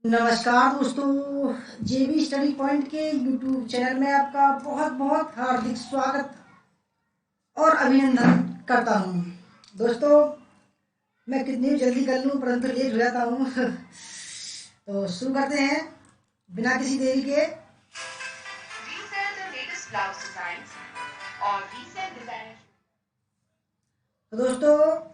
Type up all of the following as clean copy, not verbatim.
नमस्कार दोस्तों, जेबी study point के यूट्यूब चैनल में आपका बहुत बहुत हार्दिक स्वागत और अभिनंदन करता हूं। दोस्तों, मैं कितनी जल्दी कर लूं परंतु लेट हो जाता हूं। तो शुरू करते हैं बिना किसी देरी के। तो दोस्तों,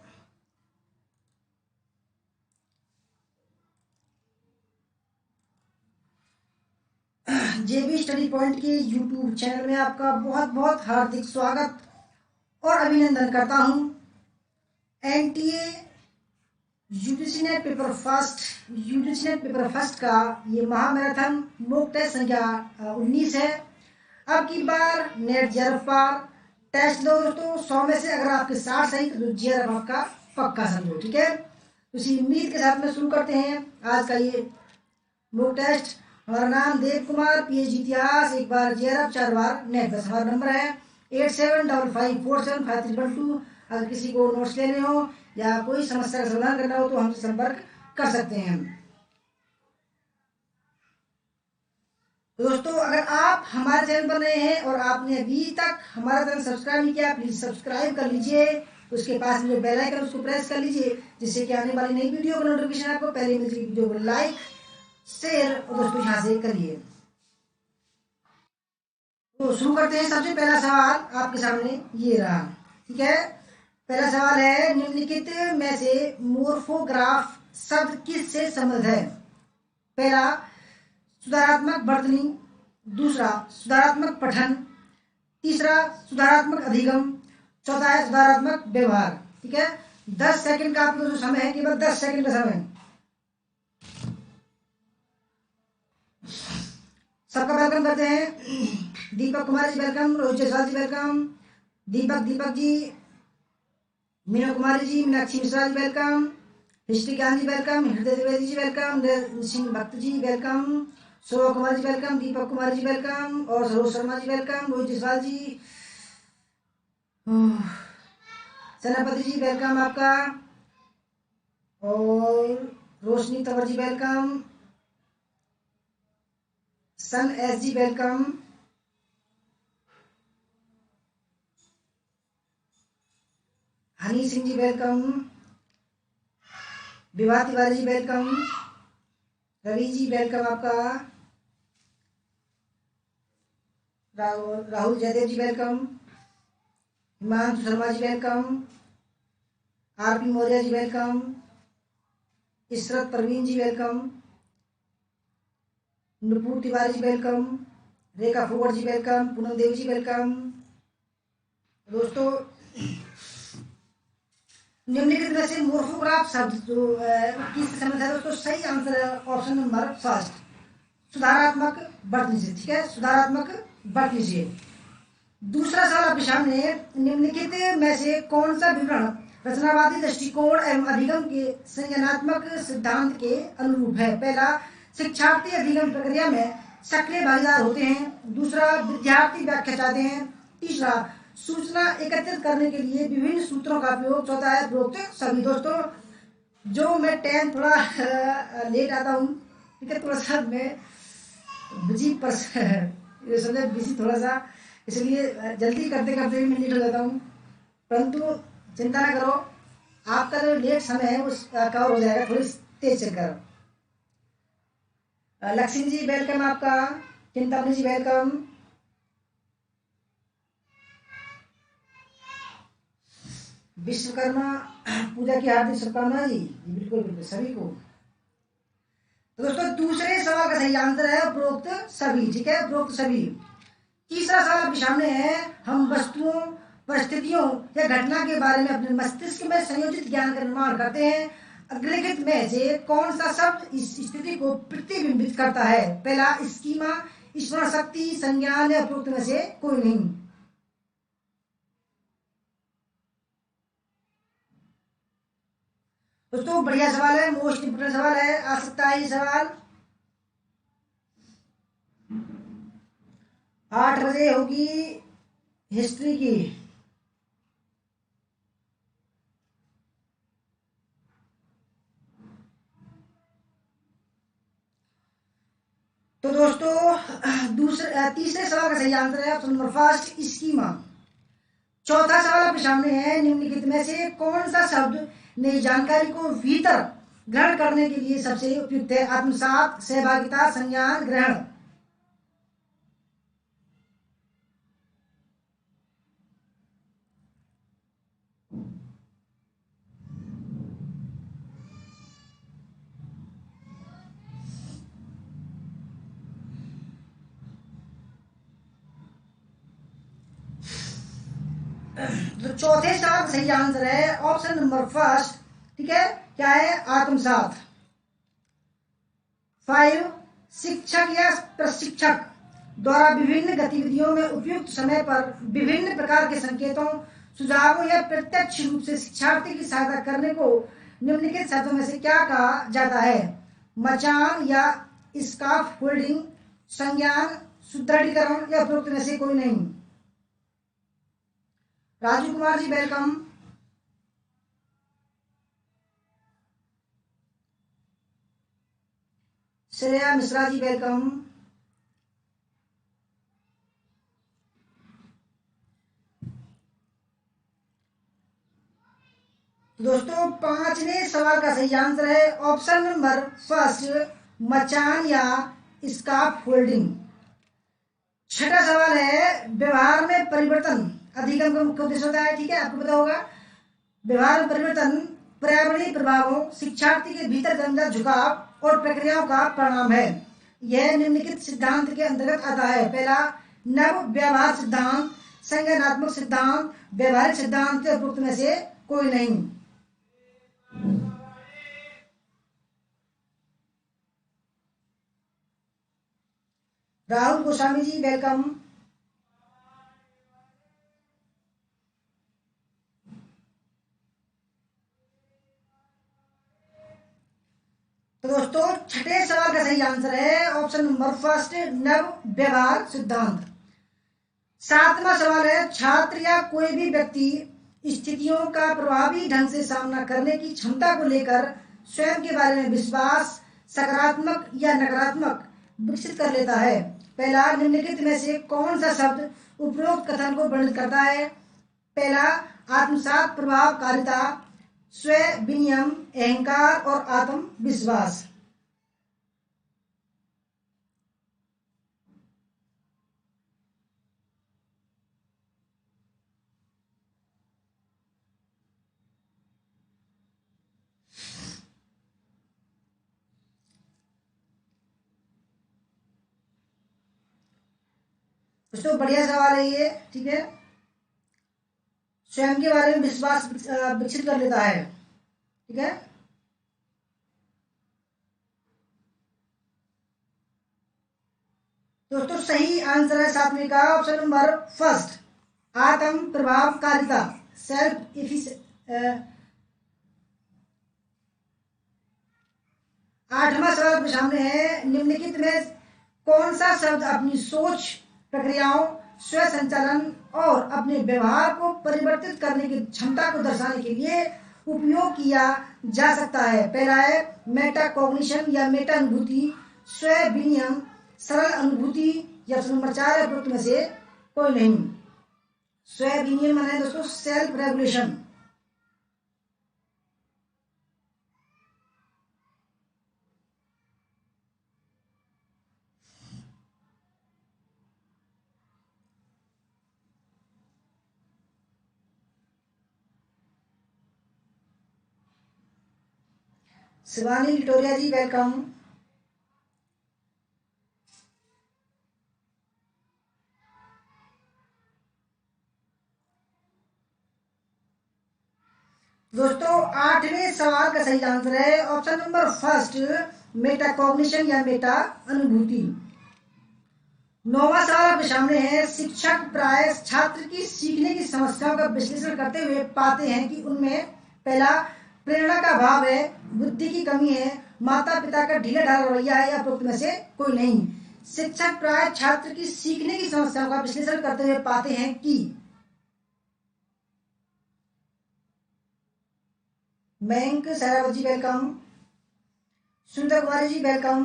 जेबी स्टडी पॉइंट के यूट्यूब चैनल में आपका बहुत बहुत हार्दिक स्वागत और अभिनंदन करता हूं। NTA UGC net paper first का ये महामैराथन मॉक टेस्ट संख्या 19 है। अब की बार नेट जेआरएफ पार टेस्ट लो दोस्तों। 100 में से अगर आपके 60 सही तो जेआरएफ आपका पक्का समझो, ठीक है। तो इसी उम्मीद के साथ में शुरू करते हैं आज का ये मॉक टेस्ट। हमारा नाम देव कुमार, पीएचडी इतिहास, एक बार जेआरएफ, 4 बार नेट। बस हमारा नंबर है 8755475312। अगर किसी को नोट्स लेने हो या कोई समस्या का समाधान करना हो तो हमसे संपर्क कर सकते हैं। तो दोस्तों, अगर आप हमारे चैनल पर नए हैं और आपने अभी तक हमारा चैनल सब्सक्राइब नहीं किया, प्लीज सब्सक्राइब कर लीजिए। उसके पास में जो बेल आइकन उसको प्रेस कर लीजिए, जिससे कि आने वाली नई वीडियो का नोटिफिकेशन आपको पहले मिल जाएगी। वीडियो को लाइक, शेयर और दोस्तों यहाँ से करिए। तो शुरू करते हैं। सबसे पहला सवाल आपके सामने ये रहा, ठीक है। पहला सवाल है, निम्नलिखित में से मोर्फोग्राफ शब्द किस से संबंधित है? पहला, सुधारात्मक वर्तनी। दूसरा, सुधारात्मक पठन। तीसरा, सुधारात्मक अधिगम। चौथा है सुधारात्मक व्यवहार। ठीक है, 10 सेकंड का आपको जो समय है, केवल 10 सेकंड का समय। सबका वेलकम करते हैं। Deepak Kumar ji welcome, Rohit Jaiswal ji welcome, Deepak ji, Meena Kumari ji, Meenakshi Mishra ji welcome, history Gyan ji welcome, Hriday Dwivedi ji welcome, Singh Bhakt ji welcome, Shobha Kumar ji welcome, Deepak Kumar ji welcome और सरोज शर्मा जी वेलकम, रोहित जायसवाल जी, सेनापति जी वेलकम आपका, और Roshni Tanwar ji welcome, sun S ji welcome, Honey Singh ji welcome, Vibha Tiwari ji welcome, Ravi ji welcome आपका, राहुल जयदेव जी welcome, Himanshu Sharma ji welcome, RP Maurya ji welcome, Ishrat Parveen ji welcome, Nupur Tiwari ji welcome, रेखा फोगट जी वेलकम, पूनम देवी जी वेलकम। दोस्तों, निम्नलिखित में से मोर्फोग्राफ शब्द जो किस संबंध है दोस्तों? सही आंसर है ऑप्शन नंबर फर्स्ट, सुधारात्मक वर्तनी से। ठीक है, सुधारात्मक वर्तनी से। दूसरा सवाल आपके सामने, निम्नलिखित में से कौन सा विवरण रचनावादी दृष्टिकोण एवं अधिगम के संज्ञानात्मक सिद्धांत के अनुरूप है? पहला, शिक्षार्थी अधिगम प्रक्रिया में सक्रिय भागीदार होते हैं। दूसरा, विद्यार्थी व्याख्या चाहते हैं। तीसरा, सूचना एकत्रित करने के लिए विभिन्न सूत्रों का प्रयोग। चौथा है उपरोक्त सभी। दोस्तों, जो मैं 10 थोड़ा लेट आता हूँ, ठीक है, थोड़ा सा मैं बिजी समझे, बिजी थोड़ा सा, इसलिए जल्दी करते करते भी मैं लेट हो जाता हूँ। परंतु चिंता ना करो, आपका जो लेट समय है वो कवर हो जाएगा, थोड़ी तेज चलकर। लक्ष्मी जी वेलकम आपका, चिंतामणि जी वेलकम, विश्वकर्मा पूजा की हार्दिक शुभकामनाएं जी। बिल्कुल बिल्कुल सभी को। तो दोस्तों, दूसरे सवाल का सही आंसर है उपरोक्त सभी। ठीक है, उपरोक्त सभी। तीसरा सवाल आपके सामने है, हम वस्तुओं, परिस्थितियों या घटना के बारे में अपने मस्तिष्क में संयोजित ज्ञान का निर्माण करते हैं। अग्रलिखित में से कौन सा शब्द इस स्थिति को प्रतिबिंबित करता है? पहला, स्कीमा, स्मरण शक्ति, संज्ञान या उपरोक्त में से कोई नहीं। दोस्तों, बढ़िया सवाल है, मोस्ट इंपोर्टेंट सवाल है, आ सकता है ये सवाल। 8 बजे होगी हिस्ट्री की। तीसरे सवाल का सही आंसर है ऑप्शन नंबर फर्स्ट, स्कीमा। चौथा सवाल आपके सामने है, निम्नलिखित में से कौन सा शब्द नई जानकारी को भीतर ग्रहण करने के लिए सबसे उपयुक्त है? आत्मसात, सहभागिता, संज्ञान, ग्रहण। तो चौथे सवाल का सही आंसर है ऑप्शन नंबर फर्स्ट, ठीक है। क्या है? आत्मसात। 5, शिक्षक या प्रशिक्षक द्वारा विभिन्न गतिविधियों में उपयुक्त समय पर विभिन्न प्रकार के संकेतों, सुझावों या प्रत्यक्ष रूप से शिक्षार्थी की सहायता करने को निम्नलिखित शब्दों में से क्या कहा जाता है? मचान या स्काफ होल्डिंग, संज्ञान, सुदृढ़ीकरण या उपयुक्त में से कोई नहीं। राजू कुमार जी वेलकम। श्रेया मिश्रा जी वेलकम। दोस्तों पांचवें सवाल का सही आंसर है ऑप्शन नंबर फर्स्ट, मचान या स्काफ फोल्डिंग। छठा सवाल है, व्यवहार में परिवर्तन अधिगम का मुख्य उद्देश्य होता है, ठीक है, आपको पता होगा। व्यवहार में परिवर्तन पर्यावरणीय प्रभावों, शिक्षार्थी के भीतर जन्मजात झुकाव और प्रक्रियाओं का परिणाम है। यह निम्नलिखित सिद्धांत के अंतर्गत आता है? पहला, नव व्यवहार सिद्धांत, संज्ञानात्मक सिद्धांत, व्यवहारिक सिद्धांत या उपयुक्त में से कोई नहीं। राहुल गोस्वामी जी वेलकम। तो दोस्तों छठे सवाल का सही आंसर है ऑप्शन नंबर फर्स्ट, नव व्यवहार सिद्धांत। सातवां सवाल है, छात्र या कोई भी व्यक्ति स्थितियों का प्रभावी ढंग से सामना करने की क्षमता को लेकर स्वयं के बारे में विश्वास, सकारात्मक या नकारात्मक, विकसित कर लेता है। पहला, निम्नलिखित में से कौन सा शब्द उपरोक्त कथन को वर्णित करता है? पहला, आत्मसात, प्रभावकारिता, स्व विनियम, अहंकार और आत्मविश्वास। दोस्तों बढ़िया सवाल है ये, ठीक है। स्वयं के बारे में विश्वास विकसित कर लेता है, ठीक है। दोस्तों सही आंसर है सातवें का ऑप्शन नंबर फर्स्ट, आत्म प्रभावकारिता, सेल्फ एफिशिएंसी। आठवां सवाल आपके सामने है, निम्नलिखित में कौन सा शब्द अपनी सोच, प्रक्रियाओं, स्व संचालन और अपने व्यवहार को परिवर्तित करने की क्षमता को दर्शाने के लिए उपयोग किया जा सकता है? पहला है मेटा कॉग्निशन या मेटा अनुभूति, स्व विनियम, सरल अनुभूति या नंबर 4 उपयुक्त में से कोई नहीं। स्व विनियम माने दोस्तों सेल्फ रेगुलेशन। शिवानी लिटोरिया जी वेलकम। दोस्तों आठवें सवाल का सही आंसर है option number first, Meta cognition या मेटा अनुभूति। नौवां सवाल आपके सामने है, शिक्षक प्राय छात्र की सीखने की समस्याओं का विश्लेषण करते हुए पाते हैं कि उनमें पहला, प्रेरणा का अभाव है, बुद्धि की कमी है, माता पिता का ढीला ढाला रवैया है या उपयुक्त में से कोई नहीं। शिक्षक प्राय छात्र की सीखने की समस्याओं का विश्लेषण करते हुए पाते हैं कि मयंक सहरावत जी वेलकम। सुंदर कुमारी जी वेलकम।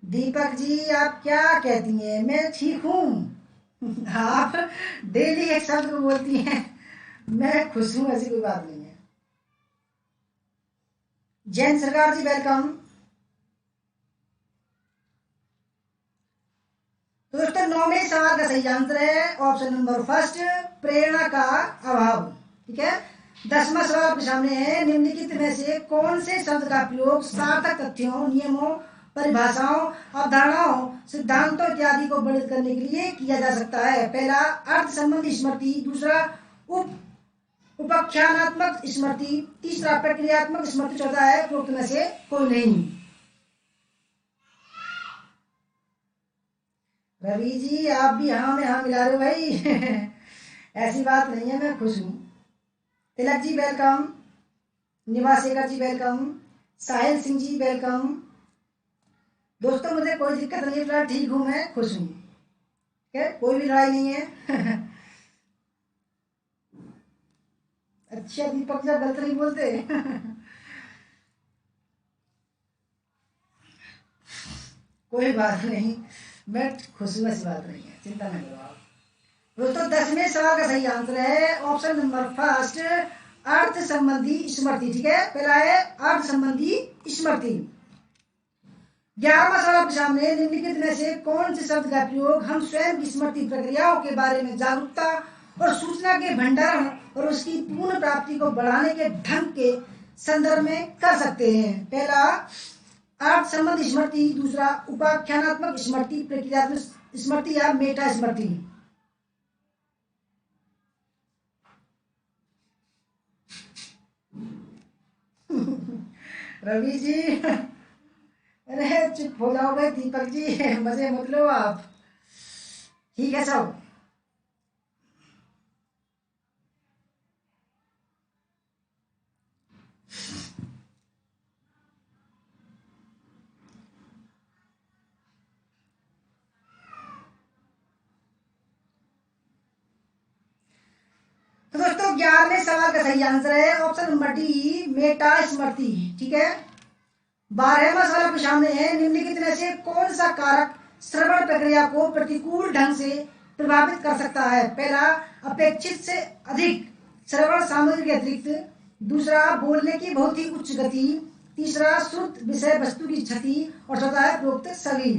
दीपक जी आप क्या कहती हैं? मैं ठीक हूँ। आप डेली एक शब्द को बोलती हैं मैं खुश हूँ, ऐसी कोई बात नहीं है। जैन सरकार जी वेलकम। तो दोस्तों 9वें सवाल का सही आंसर है ऑप्शन नंबर फर्स्ट, प्रेरणा का अभाव। ठीक है। 10वां सवाल आपके सामने है, निम्नलिखित में से कौन से शब्द का प्रयोग सार्थक तथ्यों, नियमों, परिभाषाओं, अवधारणाओं, सिद्धांतों इत्यादि को वर्णित करने के लिए किया जा सकता है? पहला अर्थ संबंधी स्मृति, दूसरा उप उपाख्यानात्मक स्मृति, तीसरा प्रक्रियात्मक स्मृति, चौथा है उपरोक्त में से कोई नहीं। रवि जी आप भी हाँ में हाँ मिला रहे हो भाई। ऐसी बात नहीं है, मैं खुश हूँ। तिलक जी वेलकम, निवासेकर जी वेलकम, साहिल सिंह जी वेलकम। दोस्तों मुझे कोई दिक्कत नहीं है, फिलहाल ठीक हूँ, मैं खुश हूँ। ठीक है, कोई भी लड़ाई नहीं है। अच्छा दीपक जी आप गलत नहीं बोलते। कोई बात नहीं, मैं खुश हूँ, ऐसी बात नहीं है, चिंता न करो आप। दोस्तों 10वें सवाल का सही आंसर है ऑप्शन नंबर फर्स्ट, अर्थ संबंधी स्मृति। ठीक है, पहला है अर्थ संबंधी स्मृति। 11वां सवाल आपके सामने, निम्नलिखित में से कौन से शब्द का प्रयोग हम स्वयं की स्मृति प्रक्रियाओं के बारे में जागरूकता और सूचना के भंडारण और उसकी पूर्ण प्राप्ति को बढ़ाने के ढंग के संदर्भ में कर सकते हैं? पहला अर्थ संबंधी स्मृति, दूसरा उपाख्यानात्मक स्मृति, प्रक्रियात्मक स्मृति या मेटा स्मृति। रवि जी अरे चुप हो जाओ भाई, दीपक जी मजे मत लो आप। ठीक है सब। तो दोस्तों 11वें सवाल का सही आंसर है ऑप्शन नंबर डी, मेटा स्मृति। ठीक है। 12वां सवाल आपके सामने है, निम्नलिखित में से कौन सा कारक श्रवण प्रक्रिया को प्रतिकूल ढंग से प्रभावित कर सकता है? पहला अपेक्षित से अधिक श्रवण सामग्री के अतिरिक्त, दूसरा बोलने की बहुत ही उच्च गति, तीसरा श्रुत विषय वस्तु की क्षति, और चौथा है उपरोक्त सभी।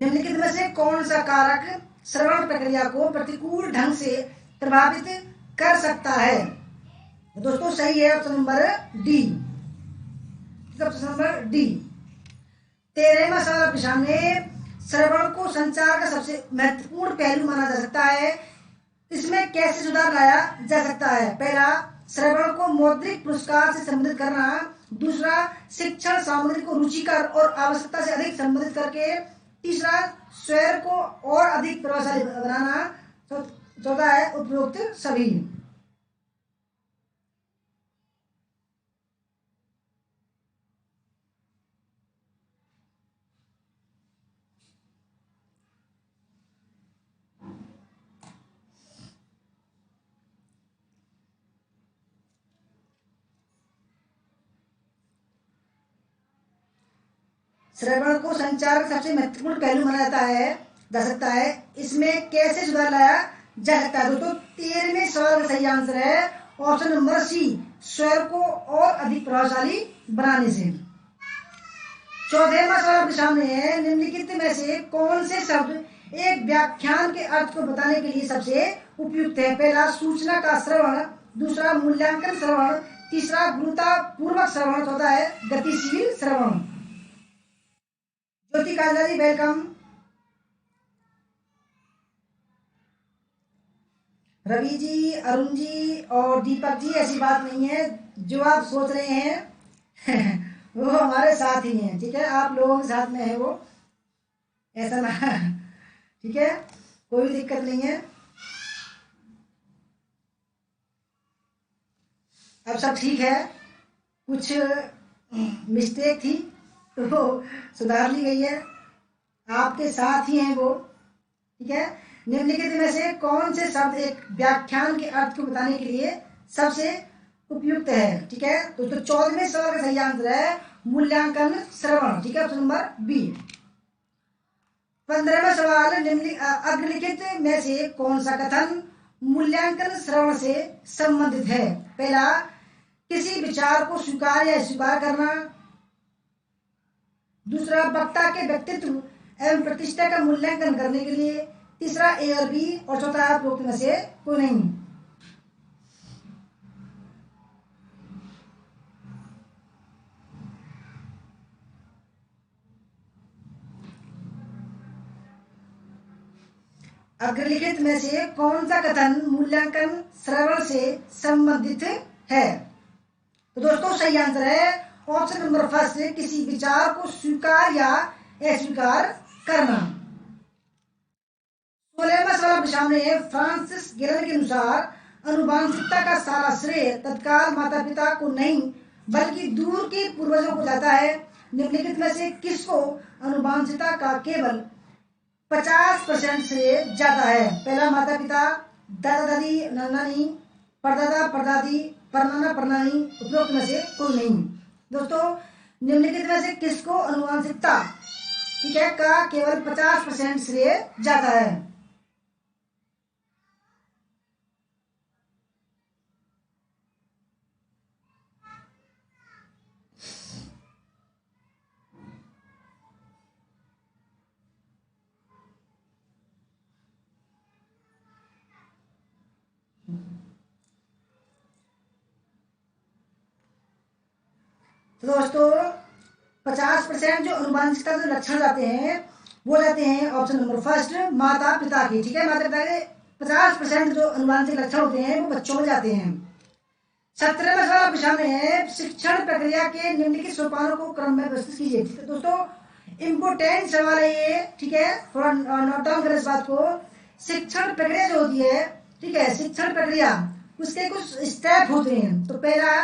निम्नलिखित में से कौन सा कारक श्रवण प्रक्रिया को प्रतिकूल ढंग से प्रभावित कर सकता है? तो दोस्तों सही है option number D, option number D. 13वां सवाल आपके सामने, श्रवण को संचार का सबसे महत्वपूर्ण पहलू माना जा सकता है, इसमें कैसे सुधार लाया जा सकता है? पहला श्रवण को मौद्रिक पुरस्कार से संबंधित करना, दूसरा शिक्षण सामग्री को रुचिकर और आवश्यकता से अधिक संबंधित करके, तीसरा स्वर को और अधिक प्रभावशाली बनाना, चौथा है उपरोक्त सभी। श्रवण को संचार का सबसे महत्वपूर्ण पहलू माना जा सकता है, इसमें कैसे सुधार लाया जा सकता है? दोस्तों 13वें सवाल का सही आंसर है ऑप्शन नंबर सी, स्वर को और अधिक प्रभावशाली बनाने से। 14वां सवाल आपके सामने है, निम्नलिखित में से कौन से शब्द एक व्याख्यान के अर्थ को बताने के लिए सबसे उपयुक्त है? पहला सूचना का श्रवण, दूसरा मूल्यांकन श्रवण, तीसरा गुरुतापूर्वक श्रवण, चौथा है गतिशील श्रवण। ज्योति कांजा जी वेलकम। रवि जी, अरुण जी और दीपक जी ऐसी बात नहीं है, जो आप सोच रहे हैं वो हमारे साथ ही हैं। ठीक है, आप लोगों के साथ में है वो, ऐसा ना। ठीक है, कोई दिक्कत नहीं है, अब सब ठीक है। कुछ मिस्टेक थी तो सुधार ली गई है, आपके साथ ही हैं वो। ठीक है, निम्नलिखित में से कौन से शब्द एक व्याख्यान के अर्थ को बताने के लिए सबसे उपयुक्त है? ठीक है, तो 14वें सवाल का सही आंसर है मूल्यांकन श्रवण। ठीक है, ऑप्शन नंबर बी। 15वां सवाल, अग्रलिखित में से कौन सा कथन मूल्यांकन श्रवण से संबंधित है? पहला, किसी विचार को स्वीकार या अस्वीकार करना। दूसरा, वक्ता के व्यक्तित्व एवं प्रतिष्ठा का मूल्यांकन करने के लिए। तीसरा, ए और बी, और चौथा उपरोक्त में से कोई नहीं। अग्रलिखित में से कौन सा कथन मूल्यांकन श्रवण से संबंधित है? तो दोस्तों सही आंसर है ऑप्शन नंबर फर्स्ट, किसी विचार को स्वीकार या अस्वीकार करना। 16वां सवाल आपके सामने है, फ्रांसिस गेलन के अनुसार अनुवांशिकता का सारा श्रेय तत्काल माता पिता को नहीं बल्कि दूर के पूर्वजों को जाता है। निम्नलिखित में से किसको अनुवांशिकता का केवल 50% श्रेय जाता है? पहला, माता पिता, दादा दादी, नाना नानी, परदादा परदादी, परनाना परनानी, उपरोक्त में से कोई नहीं। दोस्तों निम्नलिखित में से किसको अनुवांशिकता, ठीक है, का केवल 50% श्रेय जाता है? तो दोस्तों 50% जो अनुवांशिकता के लक्षण जाते हैं वो जाते हैं ऑप्शन नंबर फर्स्ट, माता पिता की। ठीक है, माता पिता के 50% जो अनुवांशिक लक्षण होते हैं वो बच्चों में जाते हैं। 17वां सवाल आपके सामने है, शिक्षण प्रक्रिया के निम्नलिखित सोपानों को क्रम में व्यवस्थित कीजिए। ठीक है दोस्तों, इम्पोर्टेंट सवाल है ये। ठीक है, थोड़ा नोट डाउन करें इस बात को। शिक्षण प्रक्रिया जो होती है, ठीक है, शिक्षण प्रक्रिया उसके कुछ स्टेप होते हैं। तो पहला,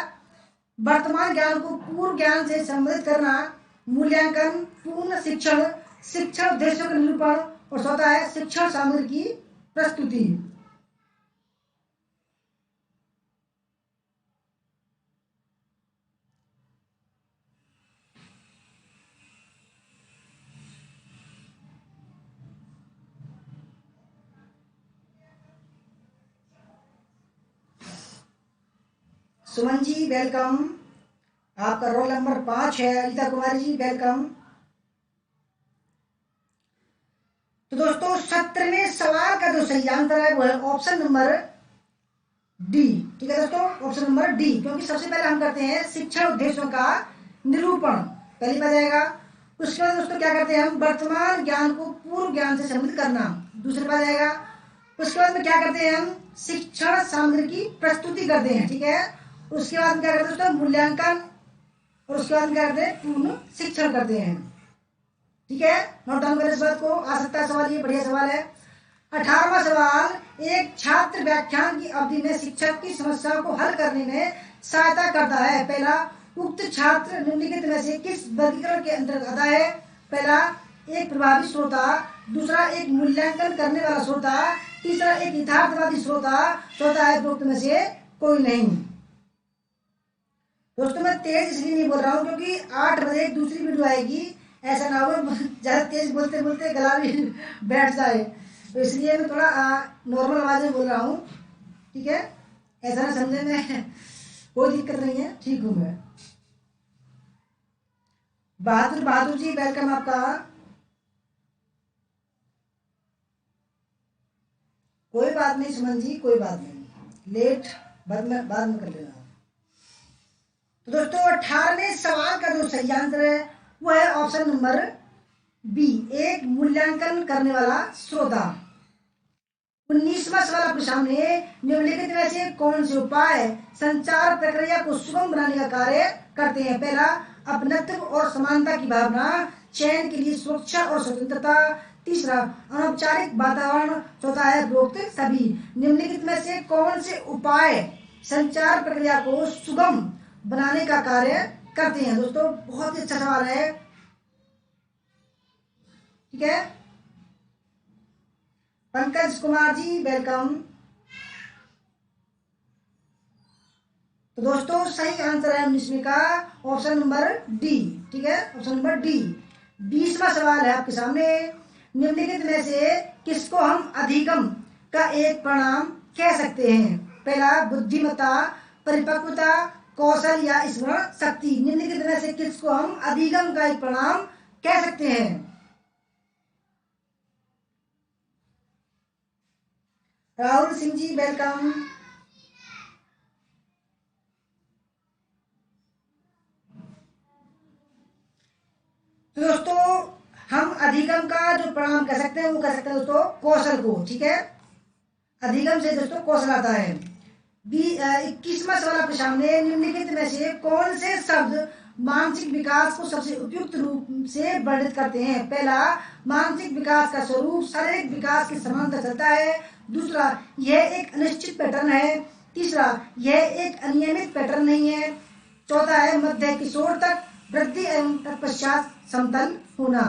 वर्तमान ज्ञान को पूर्व ज्ञान से संबंधित करना, मूल्यांकन, पूर्ण शिक्षण, शिक्षण उद्देश्यों का निरूपण, और चौथा है शिक्षण सामग्री की प्रस्तुति। सुमन जी वेलकम, आपका रोल नंबर 5 है। अनिता कुमारी जी वेलकम। तो दोस्तों 17वें सवाल का जो सही आंसर है वो है ऑप्शन नंबर डी। ठीक है दोस्तों, ऑप्शन नंबर डी, क्योंकि सबसे पहले हम करते हैं शिक्षण उद्देश्यों का निरूपण, पहली बात आएगा। उसके बाद दोस्तों क्या करते हैं हम, वर्तमान ज्ञान को पूर्व ज्ञान से संबंधित करना, दूसरी बात आएगा। उसके बाद में क्या करते हैं हम, शिक्षण सामग्री की प्रस्तुति करते हैं। ठीक है, उसके बाद क्या करते हैं दोस्तों, मूल्यांकन, और उसके बाद क्या करते हैं, पूर्ण शिक्षण करते हैं। ठीक है, नोट डाउन करें इस बात को, आ सकता है सवाल, ये बढ़िया सवाल है। 18वां सवाल, एक छात्र व्याख्यान की अवधि में शिक्षक की समस्याओं को हल करने में सहायता करता है। पहला, उक्त छात्र निम्नलिखित में से किस वर्गीकरण के अंतर्गत आता है? पहला, एक प्रभावी श्रोता, दूसरा एक मूल्यांकन करने वाला श्रोता, तीसरा एक यथार्थवादी श्रोता, चौथा है उपरोक्त में से कोई नहीं। दोस्तों मैं तेज इसलिए नहीं बोल रहा हूँ क्योंकि 8 बजे दूसरी वीडियो आएगी, ऐसा ना हो ज्यादा तेज बोलते बोलते गला भी बैठ जाए, तो इसलिए मैं थोड़ा नॉर्मल आवाज में बोल रहा हूँ। ठीक है, ऐसा ना समझे, में कोई दिक्कत नहीं है, ठीक हूँ मैं। बहादुर जी वेलकम आपका। कोई बात नहीं सुमन जी, कोई बात नहीं, लेट बाद में कर लेना। तो दोस्तों 18वें सवाल का जो सही आंसर है वो है ऑप्शन नंबर बी, एक मूल्यांकन करने वाला श्रोता। 19वां सवाल आपके सामने, निम्नलिखित में से कौन से उपाय संचार प्रक्रिया को सुगम बनाने का कार्य करते हैं? पहला, अपनत्व और समानता की भावना, चयन के लिए सुरक्षा और स्वतंत्रता, तीसरा अनौपचारिक वातावरण, चौथा है उपरोक्त सभी। निम्नलिखित में से कौन से उपाय संचार प्रक्रिया को सुगम बनाने का कार्य करते हैं? दोस्तों बहुत ही अच्छा सवाल है। ठीक है, पंकज कुमार जी वेलकम। तो दोस्तों सही आंसर है 19वें का ऑप्शन नंबर डी। ठीक है, ऑप्शन नंबर डी। 20वां सवाल है आपके सामने। निम्नलिखित में से किसको हम अधिगम का एक परिणाम कह सकते हैं? पहला बुद्धिमत्ता, परिपक्वता, कौशल या स्मरण शक्ति। निम्नलिखित में से किसको हम अधिगम का एक परिणाम कह सकते हैं? राहुल सिंह जी वेलकम। तो दोस्तों हम अधिगम का जो परिणाम कह सकते हैं वो कह सकते हैं दोस्तों कौशल को। ठीक है, अधिगम से दोस्तों कौशल आता है। 21वां सवाल आपके सामने। निम्नलिखित में से कौन से शब्द मानसिक विकास को सबसे उपयुक्त रूप से वर्णित करते हैं? पहला मानसिक विकास का स्वरूप शारीरिक विकास के समांतर चलता है। दूसरा यह एक अनिश्चित पैटर्न है। तीसरा यह एक अनियमित पैटर्न नहीं है। चौथा है मध्य किशोर तक वृद्धि एवं तत्पश्चात समतल होना।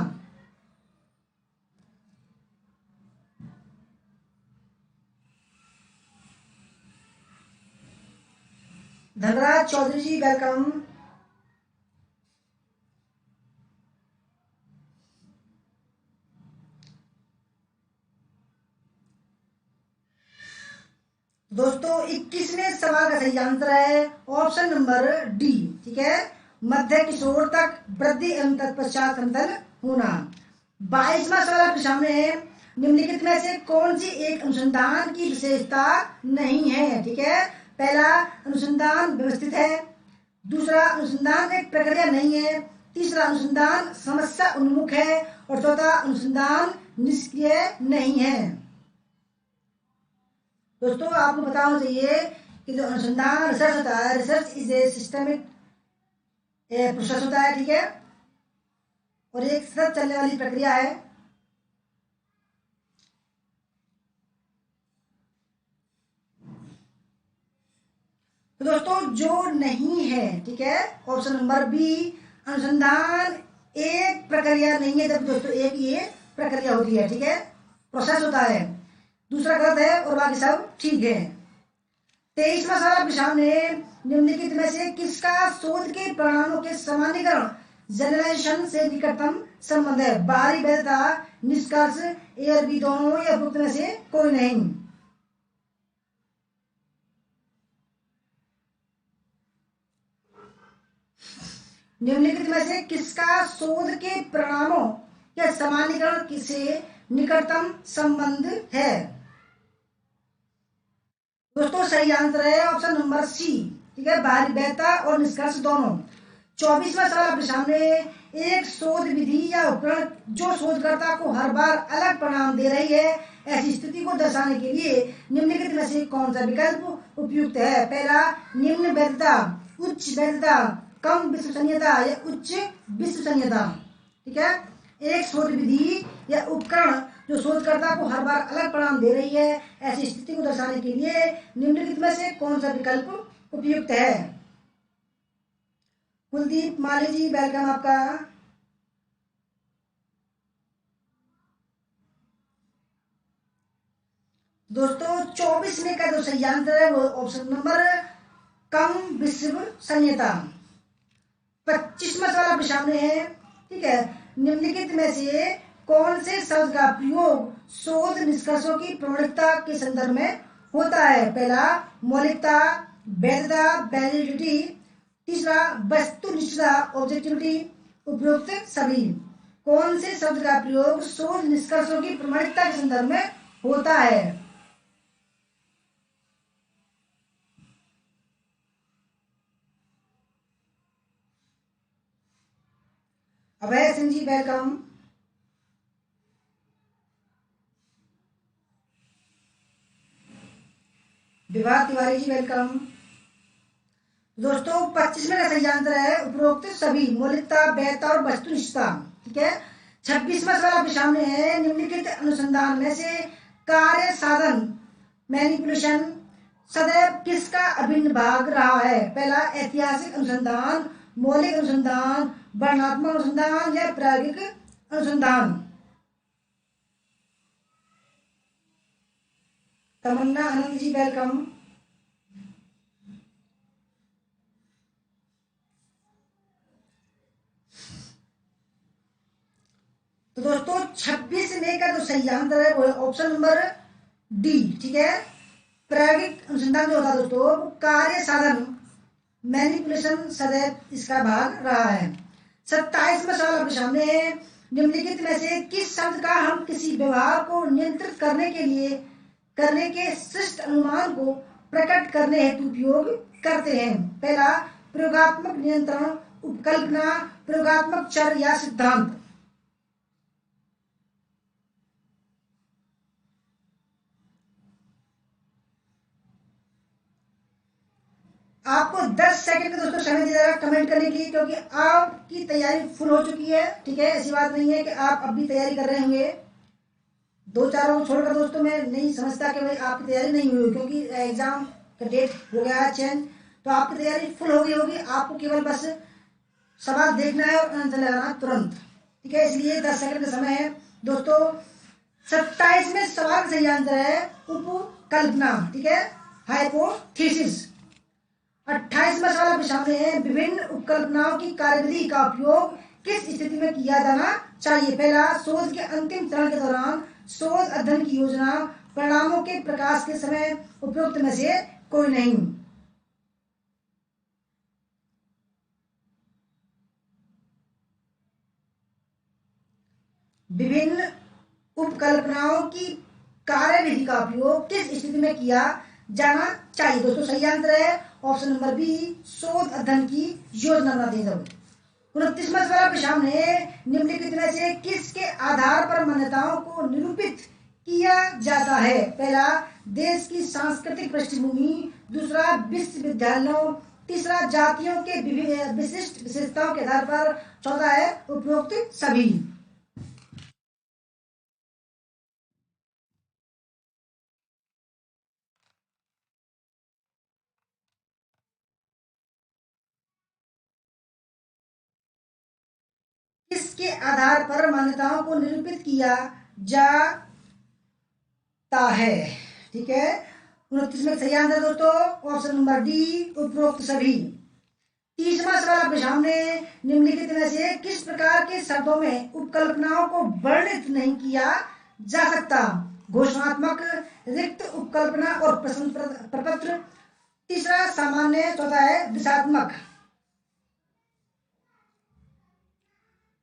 धनराज चौधरी जी वेलकम। दोस्तों 21वें सवाल का सही आंसर है ऑप्शन नंबर डी। ठीक है, मध्य किशोर तक वृद्धि एवं तत्पश्चात समतल होना। 22वां सवाल आपके सामने है। निम्नलिखित में से कौन सी एक अनुसंधान की विशेषता नहीं है? ठीक है, पहला अनुसंधान व्यवस्थित है। दूसरा अनुसंधान एक प्रक्रिया नहीं है। तीसरा अनुसंधान समस्या उन्मुख है। और चौथा अनुसंधान निष्क्रिय नहीं है। दोस्तों आपको पता होना चाहिए कि जो अनुसंधान रिसर्च होता है, research is a systemic process होता है। ठीक है, और एक सतत चलने वाली प्रक्रिया है। तो दोस्तों जो नहीं है, ठीक है, ऑप्शन नंबर बी अनुसंधान एक प्रक्रिया नहीं है। जब दोस्तों एक ये प्रक्रिया होती है, ठीक है, प्रोसेस होता है। दूसरा गलत है और बाकी सब ठीक है। 23वां सवाल आपके सामने। निम्नलिखित में से किसका शोध के परिणामों के सामान्यकरण जनरलाइजेशन से निकटतम संबंध है? बाहरी वैधता, निष्कर्ष, ए और बी दोनों या उपयुक्त में से कोई नहीं। निम्नलिखित में से किसका शोध के परिणामों या सामान्यकरण से निकटतम संबंध है? दोस्तों सही आंसर है ऑप्शन नंबर सी। ठीक है, बाहरी वैधता और निष्कर्ष दोनों। 24वां सवाल आपके सामने। एक शोध विधि या उपकरण जो शोधकर्ता को हर बार अलग परिणाम दे रही है, ऐसी स्थिति को दर्शाने के लिए निम्नलिखित में से कौन सा विकल्प उपयुक्त है? पहला निम्न वैधता, उच्च वैधता, कम विश्वसनीयता या उच्च विश्वसनीयता। ठीक है, एक शोध विधि या उपकरण जो शोधकर्ता को हर बार अलग परिणाम दे रही है, ऐसी स्थिति को दर्शाने के लिए निम्नलिखित में से कौन सा विकल्प उपयुक्त है? कुलदीप माली जी वेलकम आपका। दोस्तों 24वें का जो सही आंसर है वो ऑप्शन नंबर कम विश्वसनीयता। 25वां सवाल आपके सामने है। ठीक है, निम्नलिखित में से कौन से शब्द का प्रयोग शोध निष्कर्षों की प्रमाणिकता के संदर्भ में होता है? पहला मौलिकता, वैधता, वैलिडिटी। तीसरा वस्तुनिष्ठता, ऑब्जेक्टिविटी। उपरोक्त सभी। कौन से शब्द का प्रयोग शोध निष्कर्षों की प्रमाणिकता के संदर्भ में होता है? अभय सिंह जी वेलकम। विभाग तिवारी जी वेलकम। दोस्तों 25वें का सही आंसर है उपरोक्त सभी, मौलिकता, वैधता और वस्तुनिष्ठता। ठीक है, 26वां सवाल आपके सामने है। निम्नलिखित अनुसंधान में से कार्य साधन मैनिपुलेशन सदैव किसका अभिन्न भाग रहा है? पहला ऐतिहासिक अनुसंधान, मौलिक अनुसंधान, वर्णनात्मक अनुसंधान या प्रायोगिक अनुसंधान। तमन्ना आनंद जी वेलकम। तो दोस्तों 26 मई का जो सही आंसर है वो है ऑप्शन नंबर डी। ठीक है, प्रायोगिक अनुसंधान जो होता है दोस्तों वो कार्य साधन मैनिपुलेशन सदैव इसका भाग रहा है। 27वां सवाल आपके सामने है, निम्नलिखित में से किस शब्द का हम किसी व्यवहार को नियंत्रित करने के लिए करने के शिष्ट अनुमान को प्रकट करने हेतु उपयोग करते हैं? पहला प्रयोगात्मक नियंत्रण, उपकल्पना, प्रयोगात्मक चर या सिद्धांत। आपको 10 सेकंड का दोस्तों समय दिया जाएगा कमेंट करने के लिए, क्योंकि आपकी तैयारी फुल हो चुकी है। ठीक है, ऐसी बात नहीं है कि आप अब भी तैयारी कर रहे होंगे। दो चारों को छोड़कर दोस्तों मैं नहीं समझता कि भाई आपकी तैयारी नहीं हुई, क्योंकि एग्जाम का डेट हो गया है चेंज, तो आपकी तैयारी फुल हो गई होगी। आपको केवल बस सवाल देखना है और आंसर लगाना तुरंत। ठीक है, इसलिए 10 सेकंड का समय है दोस्तों। 27वें सवाल का सही आंसर है उपकल्पना। ठीक है, हाइपोथेसिस। 28वां सवाल आपके सामने है, विभिन्न उपकल्पनाओं की कार्यविधि का उपयोग किस स्थिति में किया जाना चाहिए? पहला शोध के अंतिम चरण के दौरान, शोध अध्ययन की योजना, परिणामों के प्रकाश के समय, उपयुक्त में से कोई नहीं। विभिन्न उपकल्पनाओं की कार्यविधि का उपयोग किस स्थिति में किया जाना चाहिए? दोस्तों सही आंसर है ऑप्शन नंबर बी, शोध अध्ययन की योजना बनाते हैं जब। 29वां सवाल आपके सामने, निम्नलिखित में से किसके आधार पर मान्यताओं को निरूपित किया जाता है? पहला देश की सांस्कृतिक पृष्ठभूमि, दूसरा विश्वविद्यालयों, तीसरा जातियों के विशिष्ट विशेषताओं के आधार पर, चौथा है उपरोक्त सभी। किसके आधार पर मान्यताओं को निरूपित किया जाता है? ठीक है, 29 में सही आंसर दोस्तों ऑप्शन नंबर डी, उपरोक्त सभी। 30वां सवाल आपके सामने, निम्नलिखित में से किस प्रकार के शब्दों में उपकल्पनाओं को वर्णित नहीं किया जा सकता? घोषणात्मक, रिक्त उपकल्पना और प्रश्न प्रपत्र, तीसरा सामान्य, चौथा है दिशात्मक।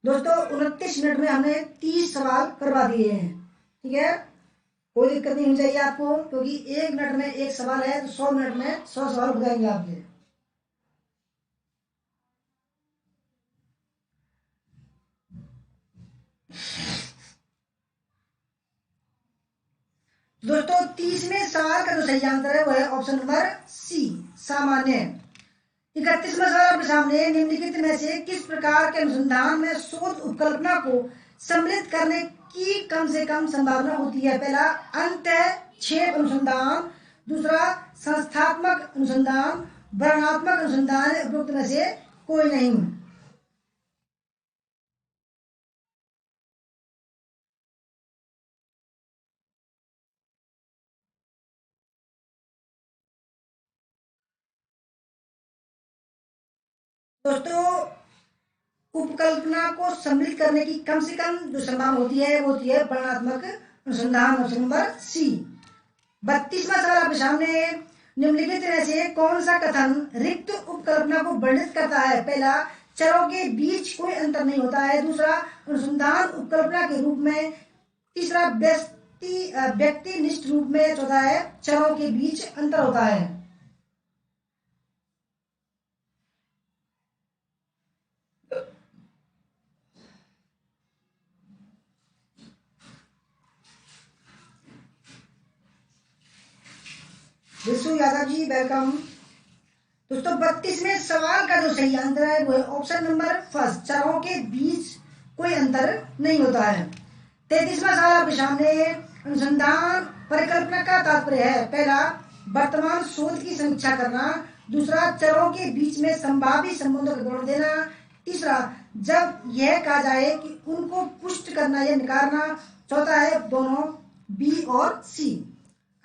दोस्तों 29 मिनट में हमने 30 सवाल करवा दिए हैं। ठीक है, कोई दिक्कत नहीं होनी चाहिए आपको, क्योंकि 1 मिनट में एक सवाल है तो 100 मिनट में 100 सवाल हो जाएंगे आपके। दोस्तों 30वें सवाल का जो सही आंसर है वो है ऑप्शन नंबर सी, सामान्य। 31वां सवाल आपके सामने, निम्नलिखित में से किस प्रकार के अनुसंधान में शोध उपकल्पना को सम्मिलित करने की कम से कम संभावना होती है? पहला अंतःक्षेप अनुसंधान, दूसरा संस्थात्मक अनुसंधान, वर्णनात्मक अनुसंधान, उपरोक्त में से कोई नहीं। दोस्तों उपकल्पना को सम्मिलित करने की कम से कम जो संभावना होती है वो होती है वर्णनात्मक अनुसंधान, ऑप्शन नंबर सी। 32वां सवाल आपके सामने, निम्नलिखित में से कौन सा कथन रिक्त उपकल्पना को वर्णित करता है? पहला चरों के बीच कोई अंतर नहीं होता है, दूसरा अनुसंधान उपकल्पना के रूप में, तीसरा व्यक्तिनिष्ठ रूप में, चौथा है चरों के बीच अंतर होता है। विशु यादव जी वेलकम। दोस्तों 32वें सवाल का जो सही आंसर है वो है ऑप्शन नंबर फर्स्ट, चरों के बीच कोई अंतर नहीं होता है। 33वां सवाल आपके सामने, अनुसंधान परिकल्पना का तात्पर्य है? पहला वर्तमान शोध की समीक्षा करना, दूसरा चरों के बीच में संभावित संबंधों का विवरण देना, तीसरा जब यह कहा जाए कि उनको पुष्ट करना या नकारना, चौथा है दोनों, बी और सी।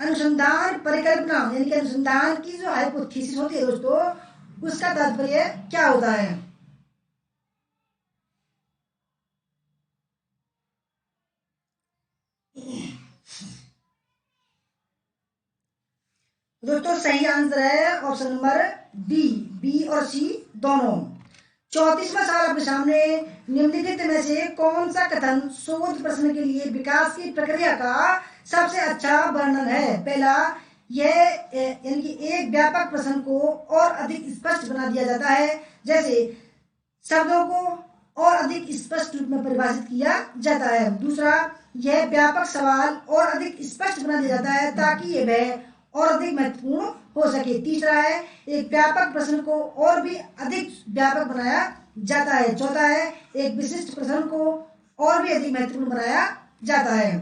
अनुसंधान परिकल्पना यानी कि अनुसंधान की जो हाइपोथेसिस होती है दोस्तों, उसका तात्पर्य क्या होता है? दोस्तों सही आंसर है ऑप्शन नंबर बी। बी और सी दोनों। 34वां सवाल आपके सामने, निम्नलिखित में से कौन सा कथन शोध प्रश्न के लिए विकास की प्रक्रिया का सबसे अच्छा वर्णन है? पहला, यह यानी कि एक व्यापक प्रश्न को और अधिक स्पष्ट बना दिया जाता है, जैसे शब्दों को और अधिक स्पष्ट रूप में परिभाषित किया जाता है। दूसरा, यह व्यापक सवाल और अधिक स्पष्ट बना दिया जाता है ताकि यह और अधिक महत्वपूर्ण हो सके। तीसरा है, एक व्यापक प्रश्न को और भी अधिक व्यापक बनाया जाता है। चौथा है, एक विशिष्ट प्रश्न को और भी अधिक महत्वपूर्ण बनाया जाता है।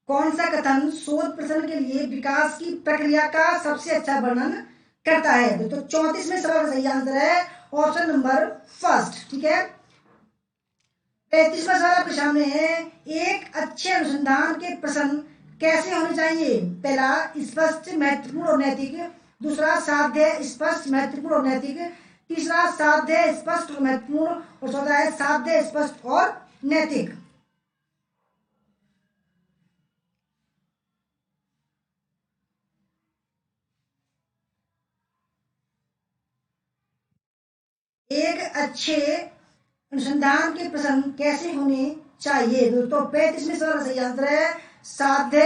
कौन सा कथन शोध प्रश्न के लिए विकास की प्रक्रिया का सबसे अच्छा वर्णन करता है? तो 34वें सवाल का सही आंसर है ऑप्शन नंबर फर्स्ट। ठीक है। 35वां सवाल आपके सामने है, एक अच्छे अनुसंधान के प्रश्न कैसे होने चाहिए? पहला, स्पष्ट महत्वपूर्ण और नैतिक। दूसरा, साध्य स्पष्ट महत्वपूर्ण और नैतिक। तीसरा, साध्य स्पष्ट और महत्वपूर्ण। और चौथा है साध्य स्पष्ट और नैतिक। एक अच्छे अनुसंधान के प्रश्न कैसे होने चाहिए? दोस्तों 35वें सवाल का सही आंसर है साध्य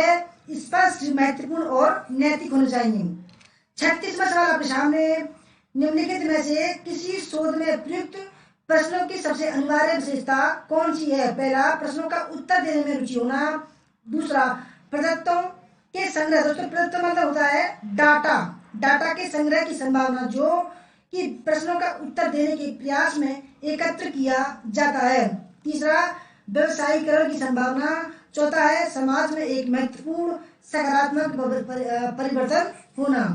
स्पष्ट महत्वपूर्ण और नैतिक होने चाहिए। 36वां सवाल आपके सामने, निम्नलिखित में से किसी शोध में प्रयुक्त प्रश्नों की सबसे अनिवार्य विशेषता कौन सी है? पहला, प्रश्नों का उत्तर देने में रुचि होना। दूसरा, प्रदत्तों के संग्रह। दोस्तों प्रदत्त मतलब होता है डाटा, डाटा के संग्रह की संभावना जो कि प्रश्नों का उत्तर देने के प्रयास में एकत्र किया जाता है। तीसरा, व्यवसायीकरण की संभावना। चौथा है समाज में एक महत्वपूर्ण सकारात्मक परिवर्तन होना।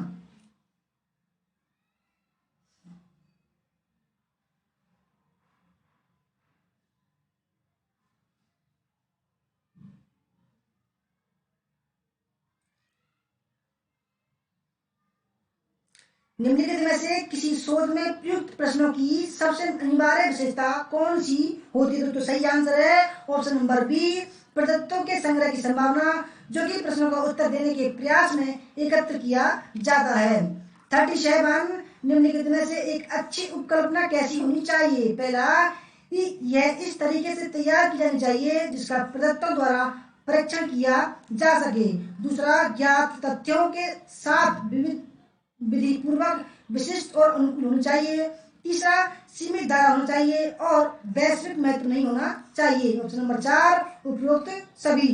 निम्नलिखित में से किसी शोध में प्रयुक्त प्रश्नों की सबसे अनिवार्य विशेषता कौन सी होती है? तो सही आंसर है ऑप्शन नंबर बी, प्रदत्तों के संग्रह की संभावना जो कि प्रश्नों का उत्तर देने के प्रयास में एकत्र किया जाता है। 37, निम्नलिखित में से एक अच्छी उपकल्पना कैसी होनी चाहिए? पहला, यह इस तरीके से तैयार की जानी चाहिए जिसका प्रदत्तों द्वारा परीक्षण किया जा सके। दूसरा, ज्ञात तथ्यों के साथ विधि पूर्वक विशिष्ट और अनुकूल होना चाहिए। तीसरा, सीमित धारा होना चाहिए और वैश्विक महत्व नहीं होना चाहिए। ऑप्शन नंबर 4 उपरोक्त सभी।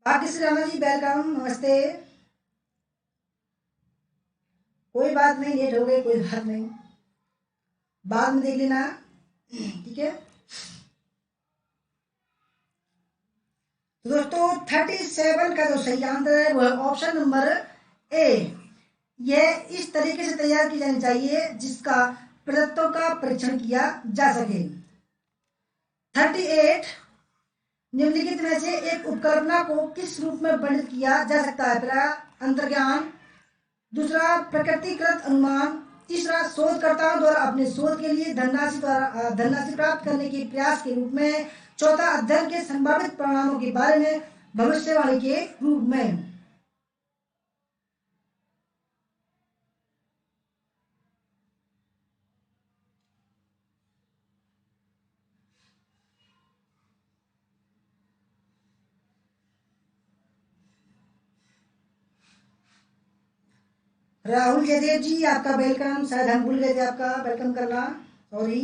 भाग्यश्री राणा जी वेलकम, नमस्ते। कोई बात नहीं, लेट हो गई, कोई बात नहीं, बाद में देख लेना। ठीक है। तो दोस्तों 37 का जो सही आंसर है वो है ऑप्शन नंबर ए। यह इस तरीके से तैयार की जानी चाहिए जिसका प्रदत्तों का परीक्षण किया जा सके। 38, निम्नलिखित में से एक उपकल्पना को किस रूप में वर्णित किया जा सकता है? पहला, अंतर्ज्ञान। दूसरा, प्रकृतिकृत अनुमान। तीसरा, शोधकर्ताओं द्वारा अपने शोध के लिए धनराशि प्राप्त करने के प्रयास के रूप में। चौथा, अध्ययन के संभावित परिणामों के बारे में भविष्यवाणी के रूप में। राहुल जयदेव जी आपका वेलकम, शायद हम भूल गए थे आपका वेलकम करना, सॉरी।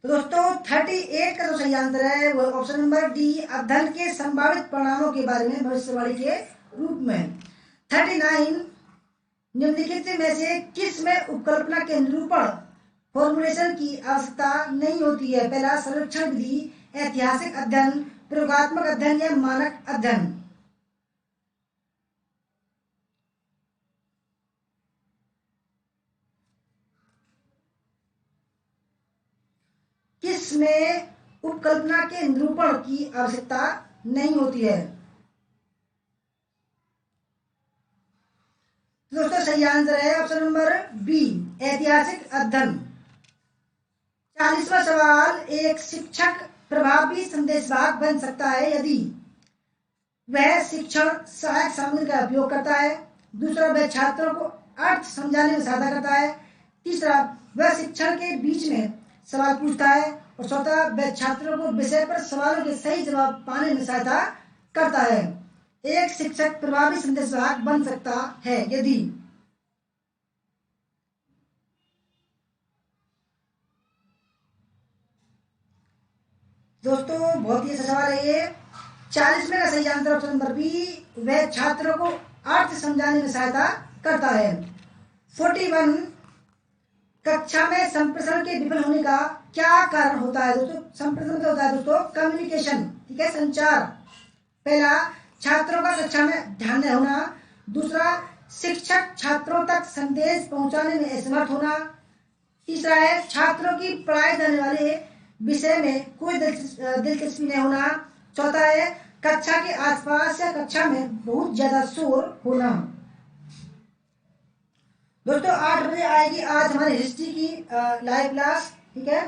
तो दोस्तों 38 का जो सही आंसर है वो ऑप्शन नंबर डी, अध्ययन के संभावित परिणामों के बारे में भविष्यवाणी के रूप में। 39, निम्नलिखित में से किस में उपकल्पना के निरूपण फॉर्मुलेशन की आवश्यकता नहीं होती है? पहला, सर्वेक्षण विधि, ऐतिहासिक अध्ययन, प्रयोगात्मक अध्ययन या मानक अध्ययन। किस में उपकल्पना के निरूपण की आवश्यकता नहीं होती है? तो दोस्तों सही आंसर है ऑप्शन नंबर बी, ऐतिहासिक अध्ययन। 40वां सवाल, एक शिक्षक प्रभावी संदेशवाहक बन सकता है यदि वह शिक्षण सहायक सामग्री का उपयोग करता है, दूसरा वह छात्रों को अर्थ समझाने में सहायता करता है, तीसरा वह शिक्षण के बीच में सवाल पूछता है, और चौथा वह छात्रों को विषय पर सवालों के सही जवाब पाने में सहायता करता है। एक शिक्षक प्रभावी संदेशवाहक बन सकता है यदि, दोस्तों बहुत ही अच्छा सवाल है ये। 40वें का सही आंसर ऑप्शन नंबर बी, वह छात्रों को अर्थ समझाने में सहायता करता है। 41, कक्षा में संप्रेषण के विफल होने का क्या कारण होता है? दोस्तों संप्रेषण क्या होता है दोस्तों? कम्युनिकेशन, ठीक है, संचार। पहला, छात्रों का कक्षा में ध्यान न होना, दूसरा शिक्षक छात्रों तक संदेश पहुंचाने में असमर्थ होना, तीसरा है छात्रों की पढ़ाए जाने वाले विषय में कोई दिलचस्पी नहीं होना, चौथा है कक्षा के आसपास या कक्षा में बहुत ज्यादा शोर होना। दोस्तों 8 बजे आएगी आज हमारी हिस्ट्री की लाइव क्लास, ठीक है।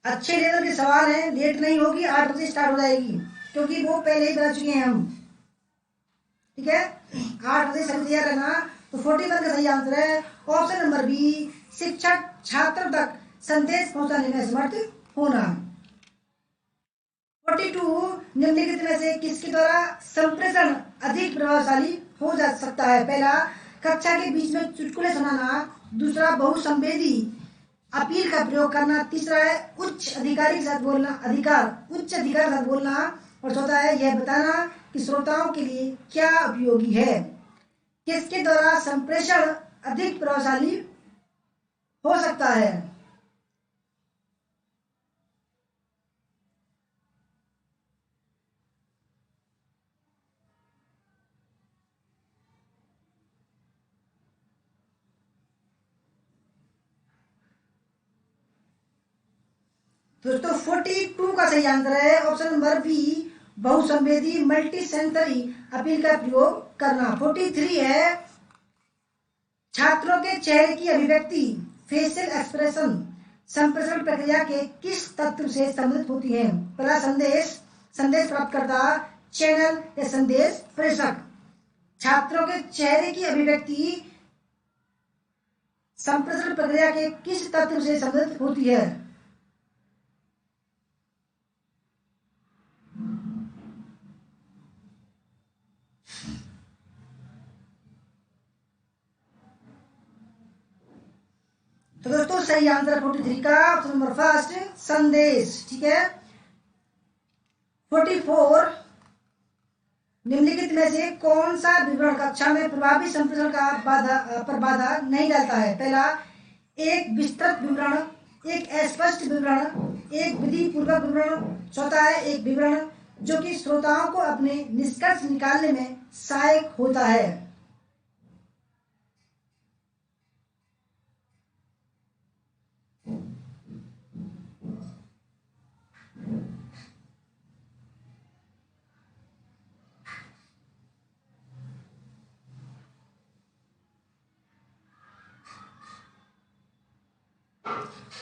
अच्छे लेवल के सवाल हैं, लेट नहीं होगी, 8 बजे स्टार्ट हो जाएगी क्योंकि वो पहले ही बता चुके हैं हम, ठीक है। 8 बजे सभी तैयार रहना। तो 41 का सही आंसर है ऑप्शन नंबर बी, शिक्षक छात्र तक संदेश पहुंचाने में समर्थ होना। 42, निम्नलिखित में से किसके द्वारा संप्रेषण अधिक प्रभावशाली हो जा सकता है? पहला, कक्षा के बीच में चुटकुले सुनाना, दूसरा बहुसंवेदी अपील का प्रयोग करना, तीसरा है उच्च अधिकारी के साथ बोलना, उच्च अधिकार के साथ बोलना, और चौथा है यह बताना कि श्रोताओं के लिए क्या उपयोगी है। किसके द्वारा संप्रेषण अधिक प्रभावशाली हो सकता है? दोस्तों 42 का सही आंसर है ऑप्शन नंबर बी, बहुसंवेदी मल्टी सेंसरी अपील का प्रयोग करना। 43 है, छात्रों के चेहरे की अभिव्यक्ति फेशियल एक्सप्रेशन संप्रेषण प्रक्रिया के किस तत्व से संबंधित होती है? पहला, संदेश प्राप्तकर्ता, चैनल या संदेश प्रेषक। छात्रों के चेहरे की अभिव्यक्ति संप्रेषण प्रक्रिया के किस तत्व से संबंधित होती है? तो दोस्तों सही आंसर 43 का ऑप्शन नंबर फर्स्ट, संदेश, ठीक है। 44, निम्नलिखित में से कौन सा विवरण कक्षा में प्रभावी संप्रेषण का बाधा नहीं डालता है? पहला, एक विस्तृत विवरण, एक अस्पष्ट विवरण, एक विधि पूर्वक विवरण, चौथा है एक विवरण जो कि श्रोताओं को अपने निष्कर्ष निकालने में सहायक होता है।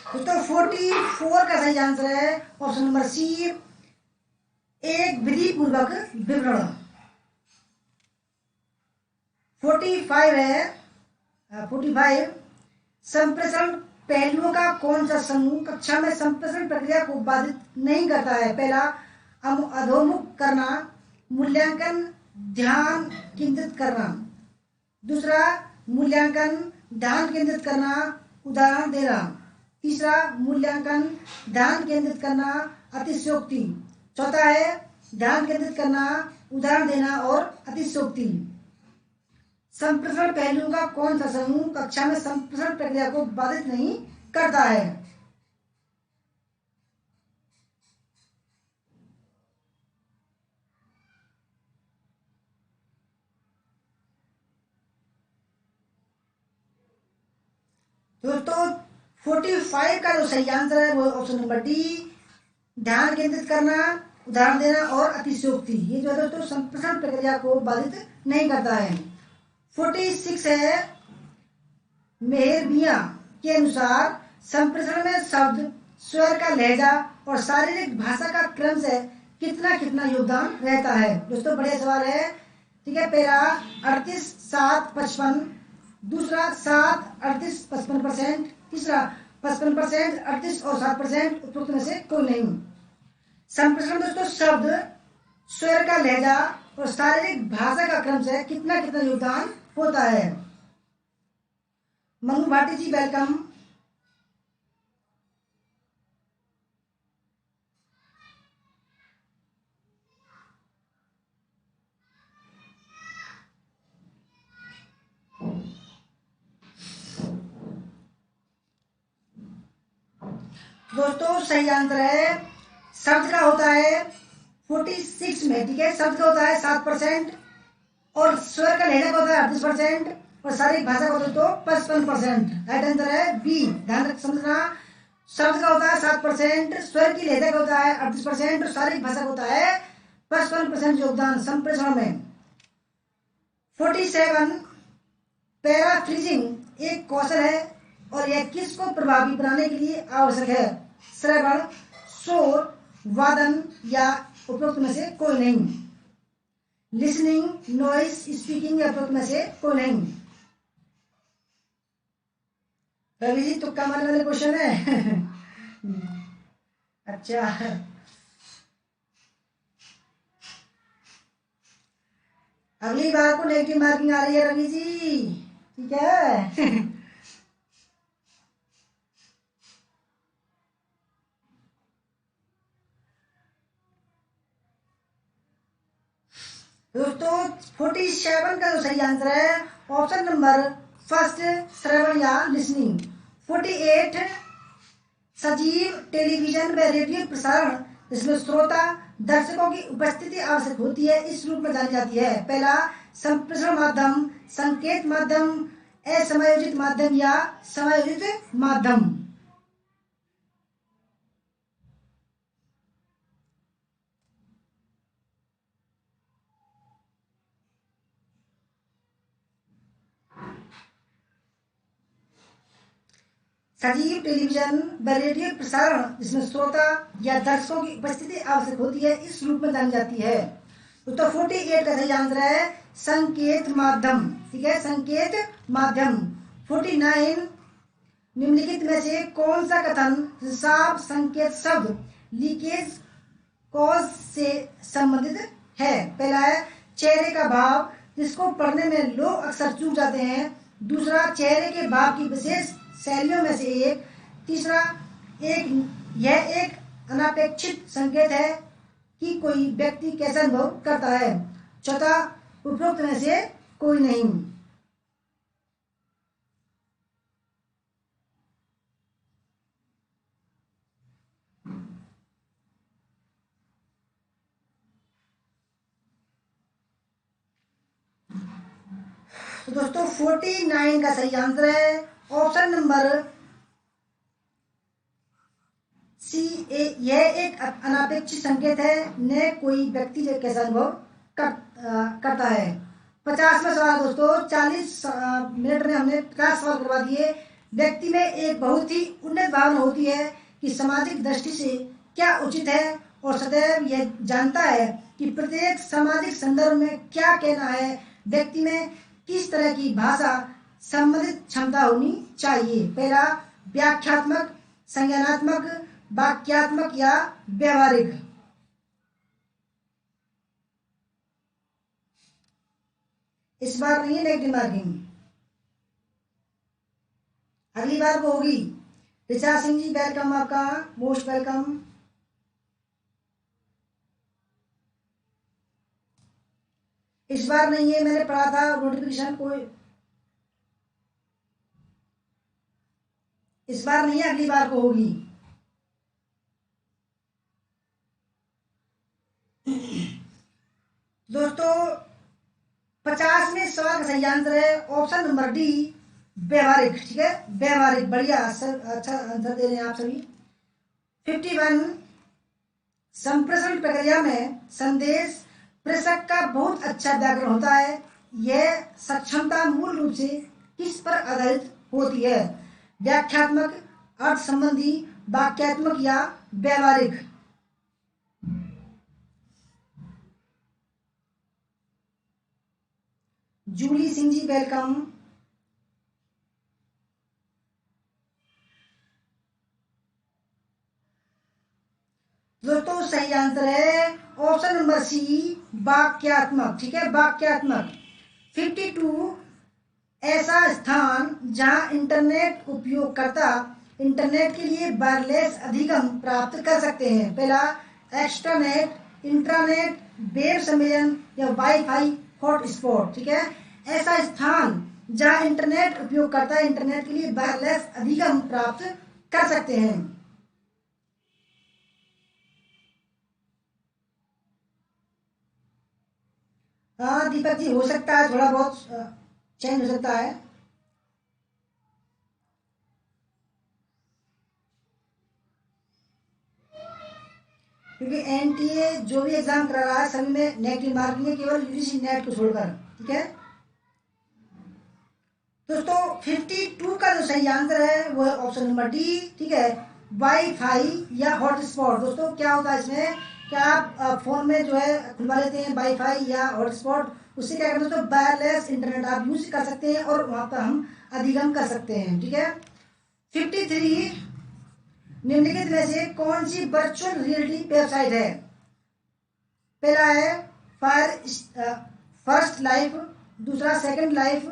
दोस्तों 44 का सही आंसर है ऑप्शन नंबर सी, एक विधि पूर्वक विवरण। 45 है, 45, संप्रेषण पहलुओं का कौन सा समूह कक्षा में संप्रेषण प्रक्रिया को बाधित नहीं करता है? पहला, अधोमुख करना, मूल्यांकन, ध्यान केंद्रित करना, दूसरा मूल्यांकन, ध्यान केंद्रित करना, उदाहरण देना, तीसरा मूल्यांकन, ध्यान केंद्रित करना, अतिशयोक्ति, चौथा है ध्यान केंद्रित करना, उदाहरण देना और अतिशयोक्ति। संप्रेषण पहलुओं का कौन सा समूह कक्षा में संप्रेषण प्रक्रिया को बाधित नहीं करता है? दोस्तों 45 का जो सही आंसर है वो ऑप्शन नंबर डी, ध्यान केंद्रित करना, उदाहरण देना और अतिशयोक्ति। ये जो है दोस्तों संप्रेषण प्रक्रिया को बाधित नहीं करता है। 46 है, मेहरबिया के अनुसार संप्रेषण में शब्द, स्वर का लहजा और शारीरिक भाषा का क्रम से कितना कितना योगदान रहता है। दोस्तों बढ़िया सवाल है, ठीक है। पहला 38, 7, 55, दूसरा 7, 38, 55%, तीसरा 55%, 38 और 7%, उपरोक्त में से कोई नहीं। संप्रेषण दोस्तों शब्द, स्वर का लहजा और शारीरिक भाषा का क्रम से कितना कितना योगदान होता है। मनु भाटी जी वेलकम। दोस्तों सही आंसर है, शब्द का होता है 46 में, ठीक है। शब्द का होता है 7% और स्वर का लहजा का होता है 38% और शारीरिक भाषा का होता है तो 55%। राइट आंसर है बी। ध्यान रख समझना, शब्द का होता है 7%, स्वर की लहजा का होता है 38% और शारीरिक भाषा का होता है 55% योगदान संप्रेषण में। 47, पैराफ्रीजिंग एक कौशल है और यह किसको प्रभावी बनाने के लिए आवश्यक है। श्रवण, शोर, वादन या उपरोक्त में से कोई नहीं। लिसनिंग, नॉइस, स्पीकिंग या उपरोक्त में से कोई नहीं। रवि जी तुक्का मारने वाले क्वेश्चन है। अच्छा, अगली बार को नेगेटिव मार्किंग आ रही है रवि जी, ठीक है। दोस्तों 47 का जो सही आंसर है ऑप्शन नंबर फर्स्ट, श्रवण या लिसनिंग। 48, सजीव टेलीविजन व रेडियो प्रसारण जिसमें श्रोता दर्शकों की उपस्थिति आवश्यक होती है इस रूप में जानी जाती है। पहला संप्रेषण माध्यम, संकेत माध्यम, असमायोजित माध्यम या समायोजित माध्यम। सजीव टेलीविजन व रेडियो प्रसारण जिसमें श्रोता या दर्शकों की उपस्थिति आवश्यक होती है इस रूप में जानी जाती है। तो 48 का सही आंसर है संकेत माध्यम, ठीक है, संकेत माध्यम। 49, निम्नलिखित में से कौन सा कथन हिसाब संकेत शब्द लीकेज कॉज से संबंधित है। पहला है चेहरे का भाव जिसको पढ़ने में लोग अक्सर चूक जाते हैं। दूसरा चेहरे के भाव की विशेष शैलियों में से एक। तीसरा यह एक अनापेक्षित संकेत है कि कोई व्यक्ति कैसा अनुभव करता है। चौथा उपरोक्त में से कोई नहीं। तो दोस्तों 49 का सही आंसर है ऑप्शन नंबर सी ए। यह एक अनापेक्षित संकेत है, न कोई व्यक्ति जो कैसा अनुभव करता है। 50वां सवाल दोस्तों, 40 मिनट में हमने 50 सवाल करवा दिए। व्यक्ति में एक बहुत ही उन्नत भावना होती है कि सामाजिक दृष्टि से क्या उचित है और सदैव यह जानता है कि प्रत्येक सामाजिक संदर्भ में क्या कहना है। व्यक्ति में किस तरह की भाषा संबंधित क्षमता होनी चाहिए। पहला व्याख्यात्मक, संज्ञानात्मक, वाक्यात्मक या व्यवहारिक। इस बार नहीं है नेगेटिव मार्किंग, अगली बार को होगी। ऋचा सिंह जी वेलकम, आपका मोस्ट वेलकम। इस बार नहीं है, मैंने पढ़ा था नोटिफिकेशन कोई, इस बार नहीं है, अगली बार को होगी। दोस्तों 50वें सवाल का सही आंसर है ऑप्शन नंबर डी, व्यवहारिक, ठीक है, व्यवहारिक, बढ़िया सर, अच्छा आंसर दे रहे हैं आप सभी। 51, संप्रेषण प्रक्रिया में संदेश प्रेषक का बहुत अच्छा व्याकरण होता है। यह सक्षमता मूल रूप से किस पर आधारित होती है? व्याख्यात्मक, अर्थ संबंधी, वाक्यात्मक या व्यवहारिक? जूली सिंह जी वेलकम। दोस्तों सही आंसर है ऑप्शन नंबर सी, वाक्यात्मक, ठीक है, वाक्यात्मक। 52, ऐसा स्थान जहां इंटरनेट उपयोगकर्ता इंटरनेट के लिए वायरलेस अधिगम प्राप्त कर सकते हैं। पहला एक्स्ट्रानेट, इंट्रानेट, वेब सम्मेलन या वाईफाई हॉटस्पॉट, ठीक है। ऐसा स्थान जहां इंटरनेट उपयोगकर्ता इंटरनेट के लिए वायरलेस अधिगम प्राप्त कर सकते हैं। हाँ दीपक जी, हो सकता है थोड़ा बहुत चेंज हो सकता है। क्योंकि एनटीए जो भी एग्जाम करा रहा है सभी में नेगेटिव मार्किंग है, केवल यूजीसी नेट को छोड़कर, ठीक है। दोस्तों 52 का जो सही आंसर है वो है ऑप्शन नंबर डी, ठीक है, वाईफाई या हॉटस्पॉट। दोस्तों क्या होता है इसमें, क्या आप फोन में जो है खुलवा लेते हैं वाईफाई या हॉटस्पॉट, उससे क्या करते हैं दोस्तों, वायरलेस इंटरनेट आप यूज कर सकते हैं और वहां पर हम अधिगम कर सकते हैं, ठीक है। 53, निम्नलिखित में से कौन सी वर्चुअल रियलिटी वेबसाइट है? पहला है फायर फर्स्ट लाइफ, दूसरा सेकंड लाइफ,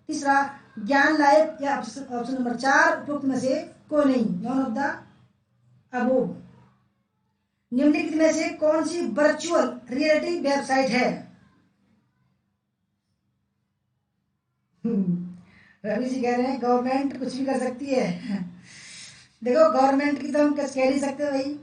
तीसरा ज्ञान लाइफ या ऑप्शन नंबर 4 उपयुक्त में से कोई नहीं, नॉन ऑफ द अबोव। निम्नलिखित में से कौन सी वर्चुअल रियलिटी वेबसाइट है? रवि जी कह रहे हैं गवर्नमेंट कुछ भी कर सकती है। देखो गवर्नमेंट की तो हम कुछ कह नहीं सकते भाई।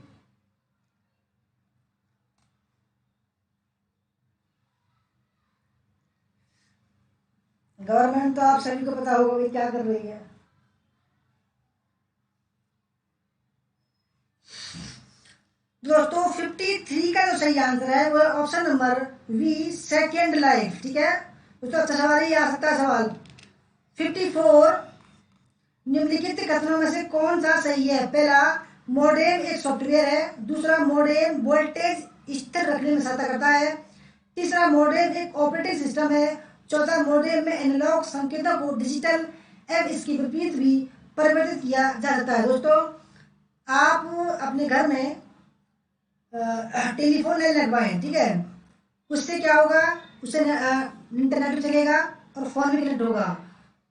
गवर्नमेंट तो आप सभी को पता होगा कि क्या कर रही है। दोस्तों 53 का जो सही आंसर है वो option number B, second life, ठीक है। दोस्तों अच्छा सवाल ही आ सकता है सवाल। 54, निम्नलिखित कथनों में से कौन सा सही है? पहला, मॉडेम एक सॉफ्टवेयर है, दूसरा मॉडेम वोल्टेज स्थिर रखने में सहायता करता है, तीसरा मॉडेम एक ऑपरेटिंग सिस्टम है, चौथा मॉडेम में एनालॉग संकेतों को डिजिटल एवं इसके विपरीत भी परिवर्तित किया जा सकता है। दोस्तों आप अपने घर में टेलीफोन लाइन लगवाएं, ठीक है, उससे क्या होगा, उससे इंटरनेट भी चलेगा और फोन भी कनेक्ट होगा।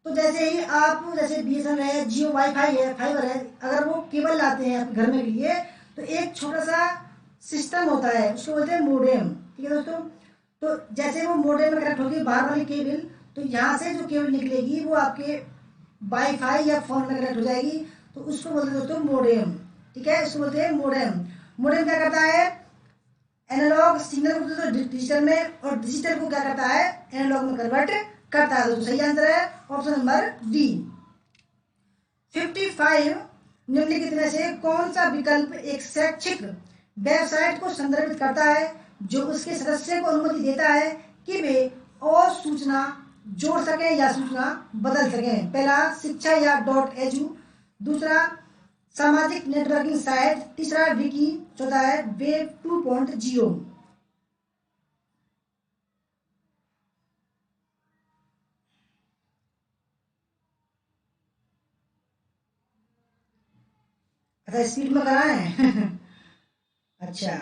तो जैसे ही आप, जैसे बीएसएनएल है, जियो वाईफाई है, फाइबर है, अगर वो केबल लाते हैं अपने घर में के लिए, तो एक छोटा सा सिस्टम होता है, उसको बोलते हैं मोडेम, ठीक है दोस्तों। तो जैसे वो मोडेम में कनेक्ट होगी बाहर वाली केबल, तो यहाँ से जो केबल निकलेगी वो आपके वाईफाई या फोन में कनेक्ट हो जाएगी, तो उसको बोलते हैं दोस्तों मोडेम, ठीक है, इसको बोलते हैं मोडेम। मोडेम क्या करता है, एनालॉग सिग्नल को तो डिजिटल में और डिजिटल को क्या करता है, एनालॉग में कन्वर्ट करता है। तो सही आंसर है ऑप्शन नंबर डी। 55, निम्नलिखित में से कौन सा विकल्प एक शैक्षिक वेबसाइट को संदर्भित करता है जो उसके सदस्य को अनुमति देता है कि वे और सूचना जोड़ सकें या सूचना बदल सकें? पहला शिक्षा या .edu, दूसरा सामाजिक नेटवर्किंग साइट, तीसरा विकी, चौथा है वेब 2.0। अच्छा स्पीड में कराएं। अच्छा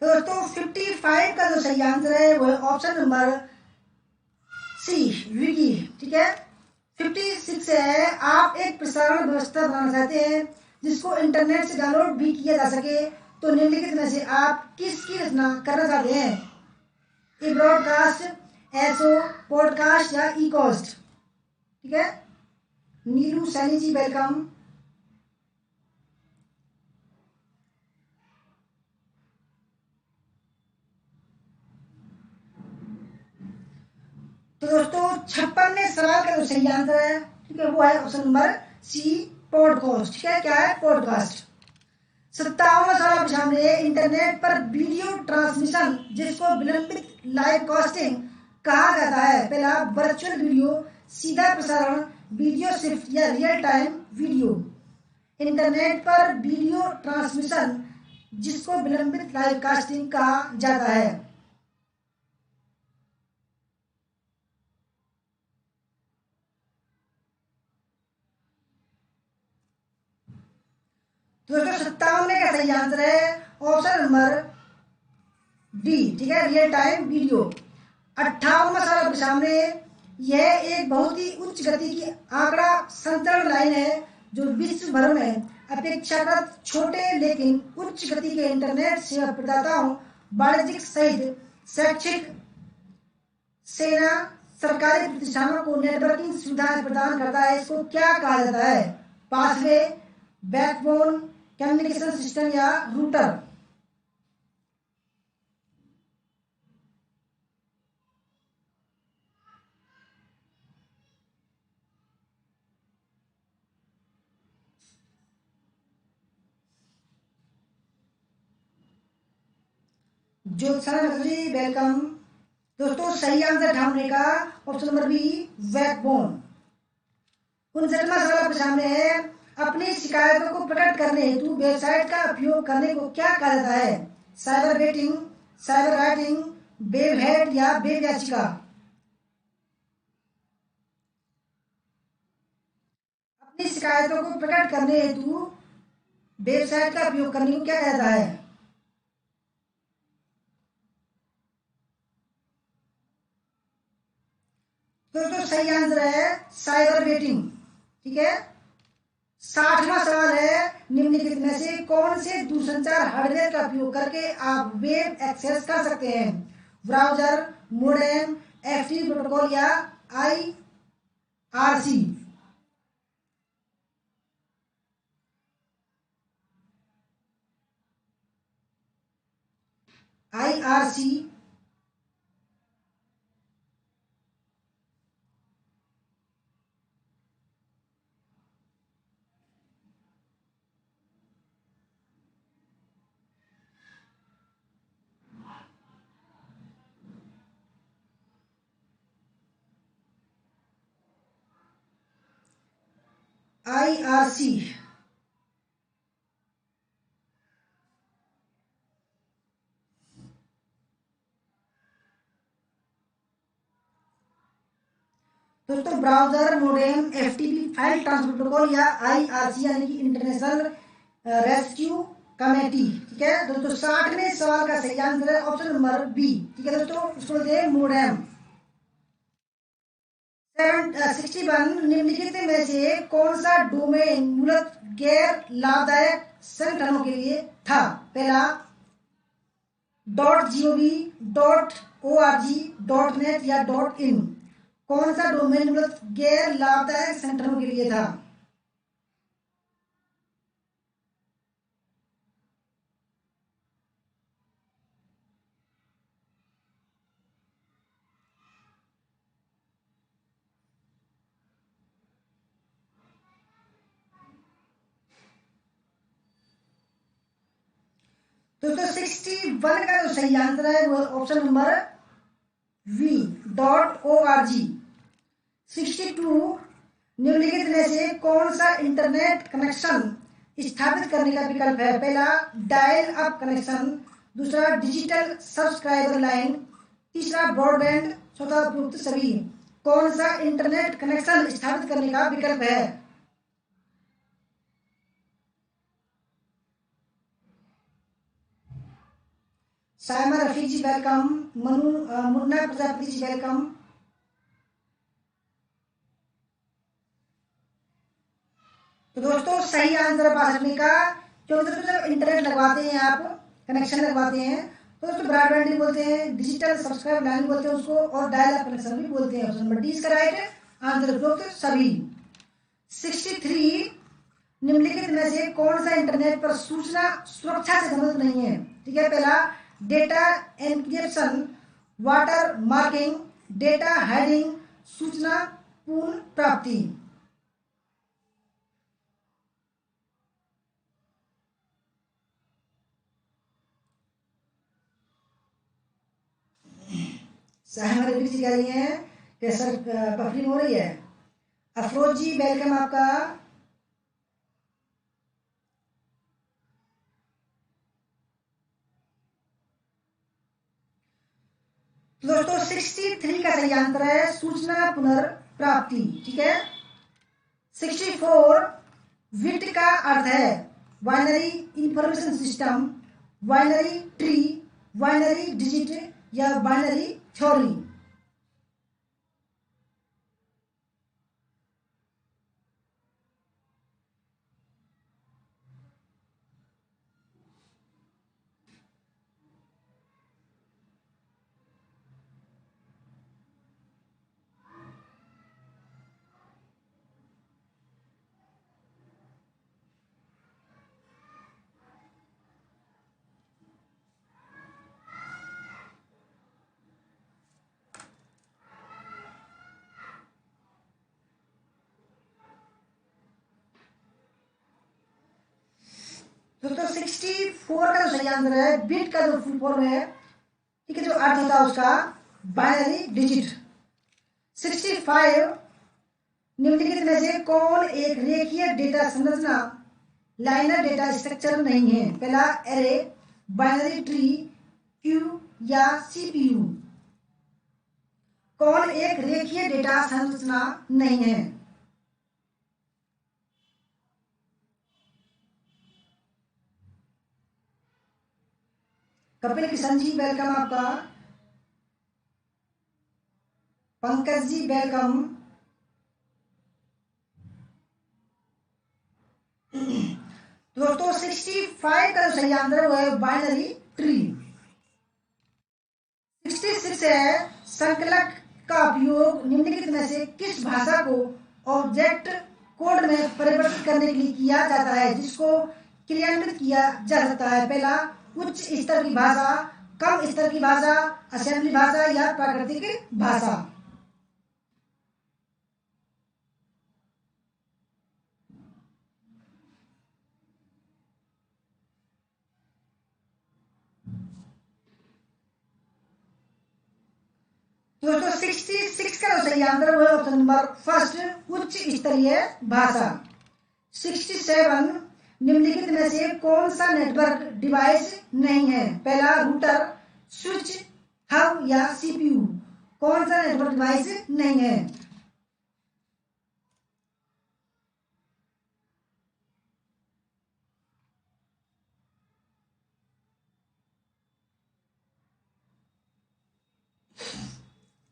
तो दोस्तों 55 का जो सही आंसर है वो है ऑप्शन नंबर सी, विकी, ठीक है। 56 है, आप एक प्रसारण व्यवस्था बनाना चाहते हैं जिसको इंटरनेट से डाउनलोड भी किया जा सके, तो निम्नलिखित में से आप किसकी रचना करना चाहते हैं? ई ब्रॉडकास्ट, एसओ, पॉडकास्ट या ई कॉस्ट, ठीक है। नीलू सैनी जी वेलकम। तो दोस्तों 56वें सवाल का जो सही आंसर है, ठीक है, वो है ऑप्शन नंबर सी, पॉडकास्ट। ठीक है, क्या है? पॉडकास्ट। 57वां सवाल आपके सामने है, इंटरनेट पर वीडियो ट्रांसमिशन जिसको विलंबित लाइव कास्टिंग कहा जाता है। पहला, वर्चुअल वीडियो, सीधा प्रसारण, वीडियो शिफ्ट या रियल टाइम वीडियो। इंटरनेट पर वीडियो ट्रांसमिशन जिसको विलंबित लाइव कास्टिंग कहा जाता है। दोस्तों 57 का सही आंसर है ऑप्शन नंबर डी, ठीक है, रियल टाइम वीडियो। 58वां सवाल आपके सामने, यह एक बहुत ही उच्च गति की आंकड़ा संचरण लाइन है जो विश्व भर में अपेक्षाकृत छोटे लेकिन उच्च गति के इंटरनेट सेवा प्रदाताओं, वाणिज्यिक सहित शैक्षिक, सेना, सरकारी प्रतिष्ठानों को नेटवर्किंग सुविधाएं प्रदान करता है। इसको क्या कहा जाता है? पाथवे, बैकबोन, कम्युनिकेशन सिस्टम या रूटर। ज्योत्सना जी, वेलकम। दोस्तों सही आंसर ढूंढने का ऑप्शन नंबर बी, बैकबोन। 59वां सवाल आपके सामने है, अपनी शिकायतों को प्रकट करने हेतु वेबसाइट का उपयोग करने को क्या कहा जाता है? Cyber betting, cyber writing, web head या वेब याचिका। अपनी शिकायतों को प्रकट करने हेतु वेबसाइट का उपयोग करने को क्या कहा जाता है? दोस्तों सही आंसर है साइबर बेटिंग। ठीक है, 60वां सवाल है, निम्नलिखित में से कौन से दूरसंचार हार्डवेयर का उपयोग करके आप वेब एक्सेस कर सकते हैं? ब्राउजर, मोडेम, एफटीपी प्रोटोकॉल या आईआरसी। IRC, IRC. दोस्तों browser, modem, FTP file transfer protocol या आईआरसी यानी कि इंटरनेशनल रेस्क्यू कमेटी। ठीक है दोस्तों, 60वें सवाल का सही आंसर है ऑप्शन नंबर बी। ठीक है दोस्तों, उसको बोलते हैं मोडेम। 61, निम्नलिखित में से कौन सा डोमेन मूलत गैर लाभदायक संगठनों के लिए था? पहला, .gov, .org, .net या .in। कौन सा डोमेन मूलत गैर लाभदायक संगठनों के लिए था? दोस्तों 61 का जो सही आंसर है वो ऑप्शन नंबर वी, .org। 62, निम्नलिखित में से कौन सा इंटरनेट कनेक्शन स्थापित करने का विकल्प है? पहला, डायल अप कनेक्शन, दूसरा डिजिटल सब्सक्राइबर लाइन, तीसरा ब्रॉडबैंड, चौथा उपयुक्त सभी। कौन सा इंटरनेट कनेक्शन स्थापित करने का विकल्प है? साइमा रफीक जी वेलकम। मुन्ना प्रजापति जी वेलकम। तो दोस्तों सही आंसर पा सकने का, क्योंकि दोस्तों जब इंटरनेट लगवाते हैं, आप कनेक्शन लगवाते हैं, तो दोस्तों ब्रॉडबैंड भी बोलते हैं, डिजिटल सब्सक्राइब लाइन बोलते हैं उसको, और डायल अप कनेक्शन भी बोलते हैं। ऑप्शन नंबर डी इसका राइट आंसर उपयुक्त सभी। 63, निम्नलिखित में से कौन सा इंटरनेट पर सूचना सुरक्षा से संबंधित नहीं है? ठीक है, पहला, data encryption, water marking, data hiding, सूचना पूर्ण प्राप्ति। हमारे बीच कह रही हैं कि सर बफरिंग हो रही है। अफरोज जी वेलकम आपका। दोस्तों 63 का सही आंसर है सूचना पुनर्प्राप्ति। ठीक है। 64 विट का अर्थ है binary information system, binary tree, binary digit या बाइनरी थ्योरी। दोस्तों 64 का जो सही आंसर है बिट का जो फुल फॉर्म है, ठीक है, जो अर्थ होता है उसका बाइनरी डिजिट। 65 निम्नलिखित में से कौन एक रेखीय डेटा संरचना लाइनर डेटा स्ट्रक्चर नहीं है? पहला एरे, बाइनरी ट्री, क्यू या सीपीयू। कौन एक रेखीय डेटा संरचना नहीं है? कपिल किशन जी वेलकम आपका। पंकज जी वेलकम। दोस्तों 65 का सही आंसर वो है बाइनरी ट्री। 66 है संकलक का उपयोग निम्नलिखित में से किस भाषा को ऑब्जेक्ट कोड में परिवर्तित करने के लिए किया जाता है जिसको क्रियान्वित किया जा सकता है? पहला उच्च स्तर की भाषा, कम स्तर की भाषा, असेंबली भाषा या प्राकृतिक भाषा। दोस्तों 66 का जो सही आंसर वो है ऑप्शन नंबर फर्स्ट, उच्च स्तरीय भाषा। 67 निम्नलिखित में से कौन सा नेटवर्क डिवाइस नहीं है? पहला रूटर, स्विच, हब या सीपीयू। कौन सा नेटवर्क डिवाइस नहीं है?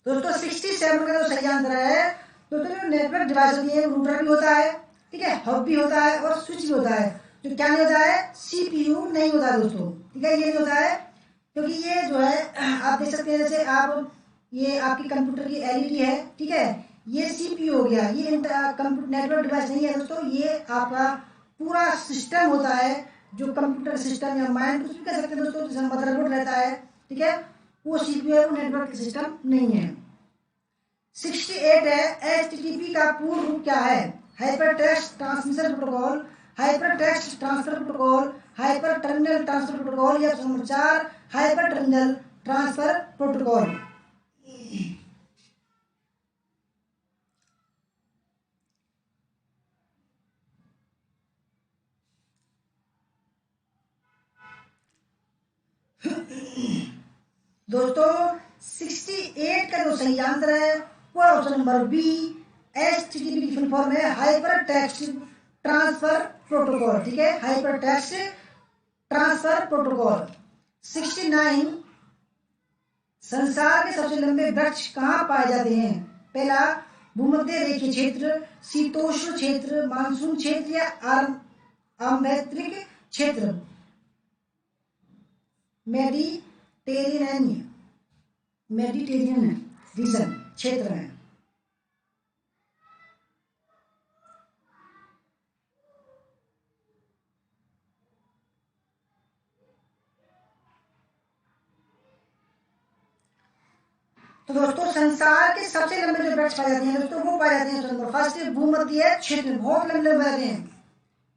दोस्तों 67 का जो सही आंसर है, दोस्तों जो नेटवर्क डिवाइस होती है रूटर भी होता है, ठीक है, हब भी होता है और स्विच भी होता है। जो क्या नहीं होता है? सीपीयू नहीं होता है दोस्तों, ठीक है, ये नहीं होता है क्योंकि ये जो है आप देख सकते हैं जैसे आप ये आपकी कंप्यूटर की एलईडी है, ठीक है, ये सीपीयू हो गया, ये कंप्यूटर नेटवर्क डिवाइस नहीं है दोस्तों, ये आपका पूरा सिस्टम होता है जो कंप्यूटर सिस्टम या माइंड कुछ भी कह सकते हैं दोस्तों, जैसे मदरबोर्ड रहता है, ठीक है, वो सीपीयू है, वो नेटवर्क सिस्टम नहीं है। 68 है एचटीटीपी का पूर्ण रूप क्या है? Hyper text transmission protocol, hyper text transfer protocol, hyper terminal transfer protocol या number 4 hyper terminal transfer protocol. दोस्तों 68 का जो सही आंसर है वो ऑप्शन नंबर बी, एचटीटीपी की फुल फॉर्म है हाइपर टेक्स्ट ट्रांसफर प्रोटोकॉल, ठीक है, हाइपर टेक्स्ट ट्रांसफर प्रोटोकॉल। 69 संसार के सबसे लंबे वृक्ष कहाँ पाए जाते हैं? पहला भूमध्य रेखीय क्षेत्र, शीतोष्ण क्षेत्र, मानसून क्षेत्र या आर्द्रक क्षेत्र। मेडिटेरेनियन मेडिटेरियन रीजन क्षेत्र में। तो दोस्तों संसार के सबसे लंबे जो वृक्ष पाए जाते हैं दोस्तों वो पाए जाते हैं नंबर फर्स्ट भूमध्य क्षेत्र में, बहुत लंबे लंबे जाते हैं।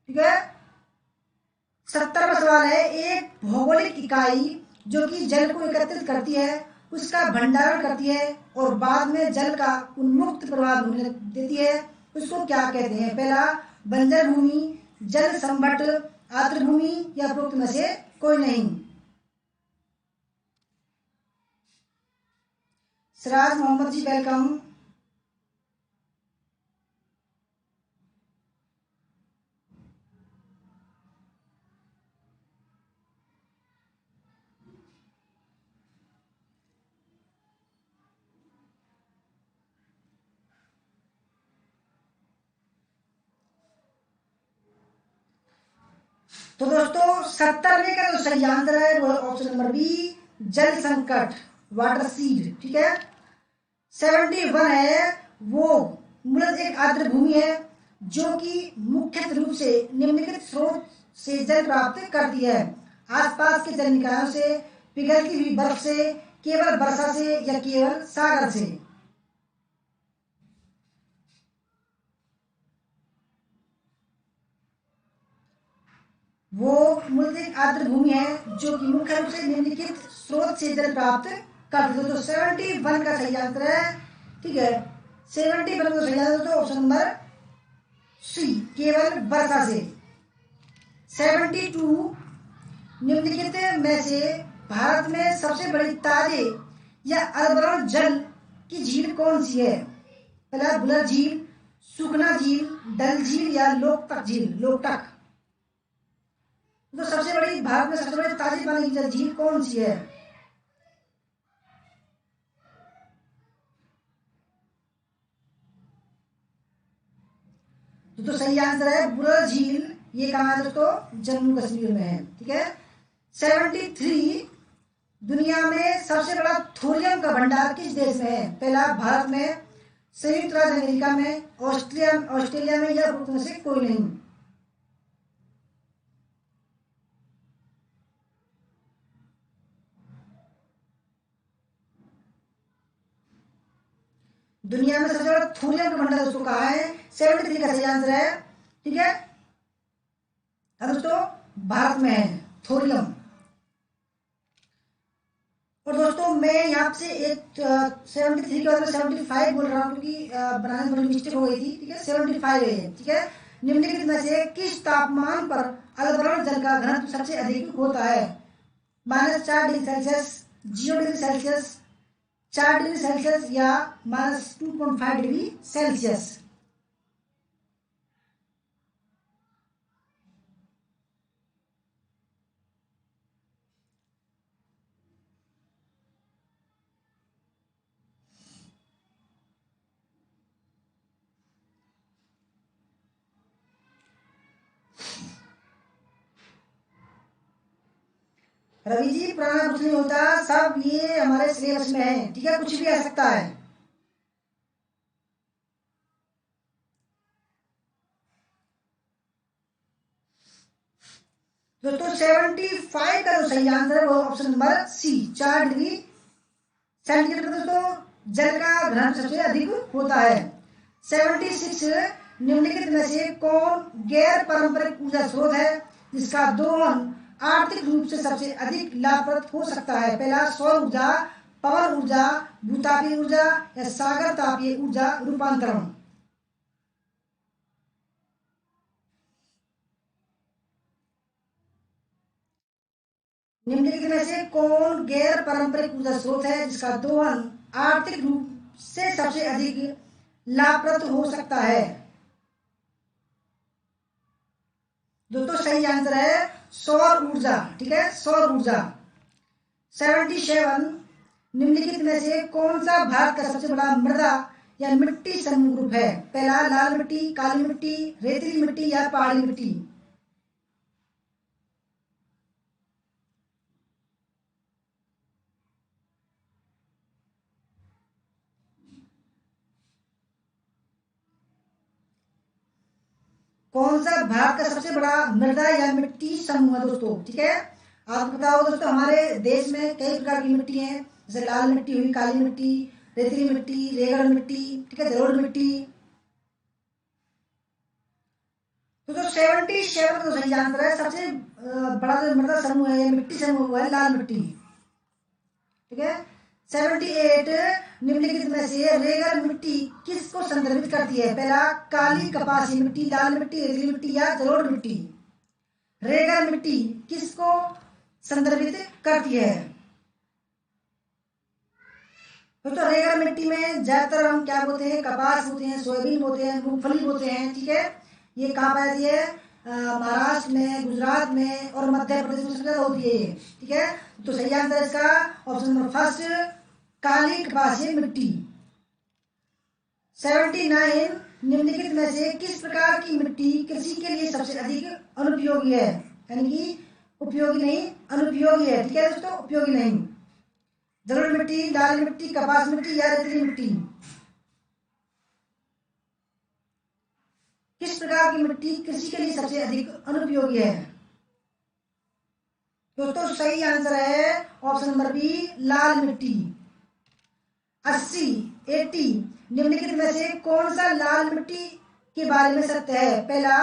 ठीक है, 70वां सवाल है, एक भौगोलिक इकाई जो कि जल को एकत्रित करती है, उसका भंडारण करती है और बाद में जल का उन्मुक्त प्रवाह होने देती है, उसको क्या कहते हैं? पहला बंजर भूमि, जल संभट, आर्द्र भूमि या उपरोक्त में से कोई नहीं। सिराज मोहम्मद जी वेलकम। तो दोस्तों 70वें का जो सही आंसर है वो ऑप्शन नंबर बी, जल संकट, वाटर सीड। ठीक है, 71 है, वो मूलतः एक आर्द्र भूमि है जो कि मुख्य रूप से निम्नलिखित स्रोत से जल प्राप्त करती है, आसपास के जल निकायों से, पिघलती हुई बर्फ से, केवल वर्षा से या केवल सागर से। वो मूलतः आर्द्र भूमि है जो कि मुख्य रूप से निम्नलिखित स्रोत से जल प्राप्त करती है। तो 71 का सही आंसर है। ठीक है, 71 का सही आंसर तो ऑप्शन नंबर सी, केवल वर्षा से। 72, निम्नलिखित में से भारत में सबसे बड़ी ताजे या अवरोध जल की झील कौन सी है? पहला बुलर झील, सुखना झील, डल झील या लोकटक झील। लोकटक। तो सबसे बड़ी भारत में सबसे बड़ी ताजी पानी की झील कौन सी है? तो सही आंसर है बुलर झील। ये कहाँ है दोस्तों? जम्मू कश्मीर में है। ठीक है, 73, दुनिया में सबसे बड़ा थोरियम का भंडार किस देश में है? पहला भारत में, संयुक्त राज्य अमेरिका में, ऑस्ट्रेलिया में या में से कोई नहीं। दुनिया में सबसे बड़ा थोरियम का भंडार दोस्तों कहा है? 73 का सही आंसर है। ठीक है, अब दोस्तों भारत में है थोरियम। और दोस्तों मैं यहाँ से एक 73 के बाद 75 बोल रहा हूँ क्योंकि बनाने में थोड़ी मिस्टेक हो गई थी। ठीक है, 75 है। ठीक है, निम्नलिखित में से किस तापमान पर अलवरण जल का घनत्व सबसे अधिक होता है? -4 degree Celsius, 0 degree Celsius, 4 degree Celsius या -2.5 डिग्री सेल्सियस। रवि जी पुराना कुछ नहीं होता, सब ये हमारे सिलेबस में है। ठीक है, कुछ भी आ सकता है। दोस्तों 75 का जो सही आंसर है वो option number C, 4 degree centigrade पर दोस्तों जल का घनत्व सबसे अधिक होता है। 76, निम्नलिखित में से कौन गैर पारंपरिक ऊर्जा स्रोत है जिसका दोहन आर्थिक रूप से सबसे अधिक लाभप्रद हो सकता है? पहला सौर ऊर्जा, पवन ऊर्जा, भूतापीय ऊर्जा या सागर तापीय ऊर्जा रूपांतरण। निम्नलिखित में से कौन गैर पारंपरिक ऊर्जा स्रोत है जिसका दोहन आर्थिक रूप से सबसे अधिक लाभप्रद हो सकता है? दोस्तों सही आंसर है सौर ऊर्जा। ठीक है, सौर ऊर्जा। 77, निम्नलिखित में से कौन सा भारत का सबसे बड़ा मृदा या मिट्टी समूह ग्रुप है? पहला लाल मिट्टी, काली मिट्टी, रेतीली मिट्टी या पहाड़ी मिट्टी। कौन सा भारत का सबसे बड़ा मृदा या मिट्टी समूह है दोस्तों? ठीक है, आपको बताओ दोस्तों हमारे देश में कई प्रकार की मिट्टी है, जैसे लाल मिट्टी हुई, काली मिट्टी, रेतीली मिट्टी, रेगड़ मिट्टी, ठीक है, जलोढ़ मिट्टी। तो जो 77 का जो सही आंसर है, सबसे बड़ा जो मृदा समूह है, मिट्टी समूह है लाल मिट्टी, ठीक है। 78 निम्नलिखित में से रेगड़ मिट्टी किसको संदर्भित करती है? पहला काली कपासी मिट्टी, लाल मिट्टी, रेतीली मिट्टी या जलोढ़ मिट्टी। रेगड़ मिट्टी किसको संदर्भित करती है? तो रेगड़ मिट्टी में ज्यादातर हम क्या बोलते हैं? कपास बोते हैं, सोयाबीन बोते हैं, मूंगफली बोते हैं, ठीक है। ये कहाँ पाई जाती है? महाराष्ट्र में, गुजरात में और मध्य प्रदेश में सबसे ज्यादा होती है ये, ठीक है। तो सही आंसर इसका ऑप्शन नंबर फर्स्ट, काली कपासी मिट्टी। 79 निम्नलिखित में से किस प्रकार की मिट्टी कृषि के लिए सबसे अधिक अनुपयोगी है? यानी कि उपयोगी नहीं, अनुपयोगी है, ठीक है दोस्तों, उपयोगी नहीं। जलोढ़ मिट्टी, लाल मिट्टी, कपास मिट्टी या रेतीली मिट्टी। किस प्रकार की मिट्टी कृषि के लिए सबसे अधिक अनुपयोगी है? दोस्तों सही आंसर है ऑप्शन नंबर बी, लाल मिट्टी। 80 निम्नलिखित में से कौन सा लाल मिट्टी के बारे में सत्य है? पहला,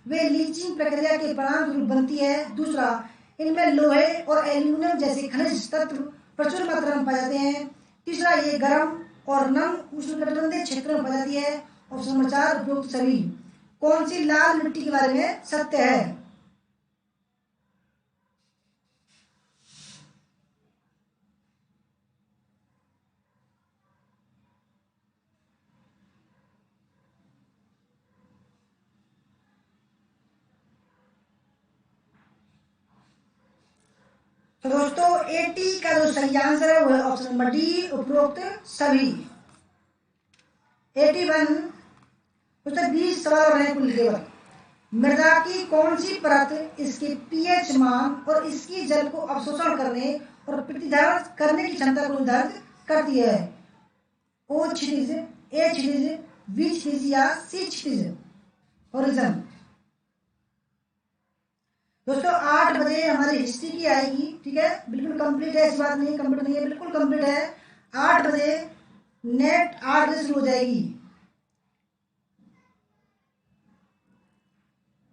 वे लीचिंग प्रक्रिया के परिणाम स्वरूप बनती है। दूसरा, इनमें लोहे और एल्यूमिनियम जैसे खनिज तत्व प्रचुर मात्रा में पाए जाते हैं। तीसरा, ये गर्म और नम उष्णकटिबंधीय क्षेत्रों में पाई जाती है। ऑप्शन नंबर 4 उपरोक्त सभी कौन सी लाल मिट्टी के बारे में सत्य है? तो दोस्तों 80 का जो सही आंसर है वो है ऑप्शन नंबर डी, उपरोक्त सभी। 81 दोस्तों 20 सवाल बने कुल केवल। मृदा की कौन सी परत इसके पीएच मान और इसकी जल को अवशोषण करने और प्रतिधारण करने की क्षमता को निर्धारित करती है? ओ क्षितिज, ए क्षितिज, बी क्षितिज या सी क्षितिज? ओरिजिन दोस्तों 8 बजे हमारी हिस्ट्री की आएगी, ठीक है, बिल्कुल कंप्लीट है, इस बात नहीं कंप्लीट नहीं है, बिल्कुल कंप्लीट है। 8 बजे नेट 8 बजे शुरू हो जाएगी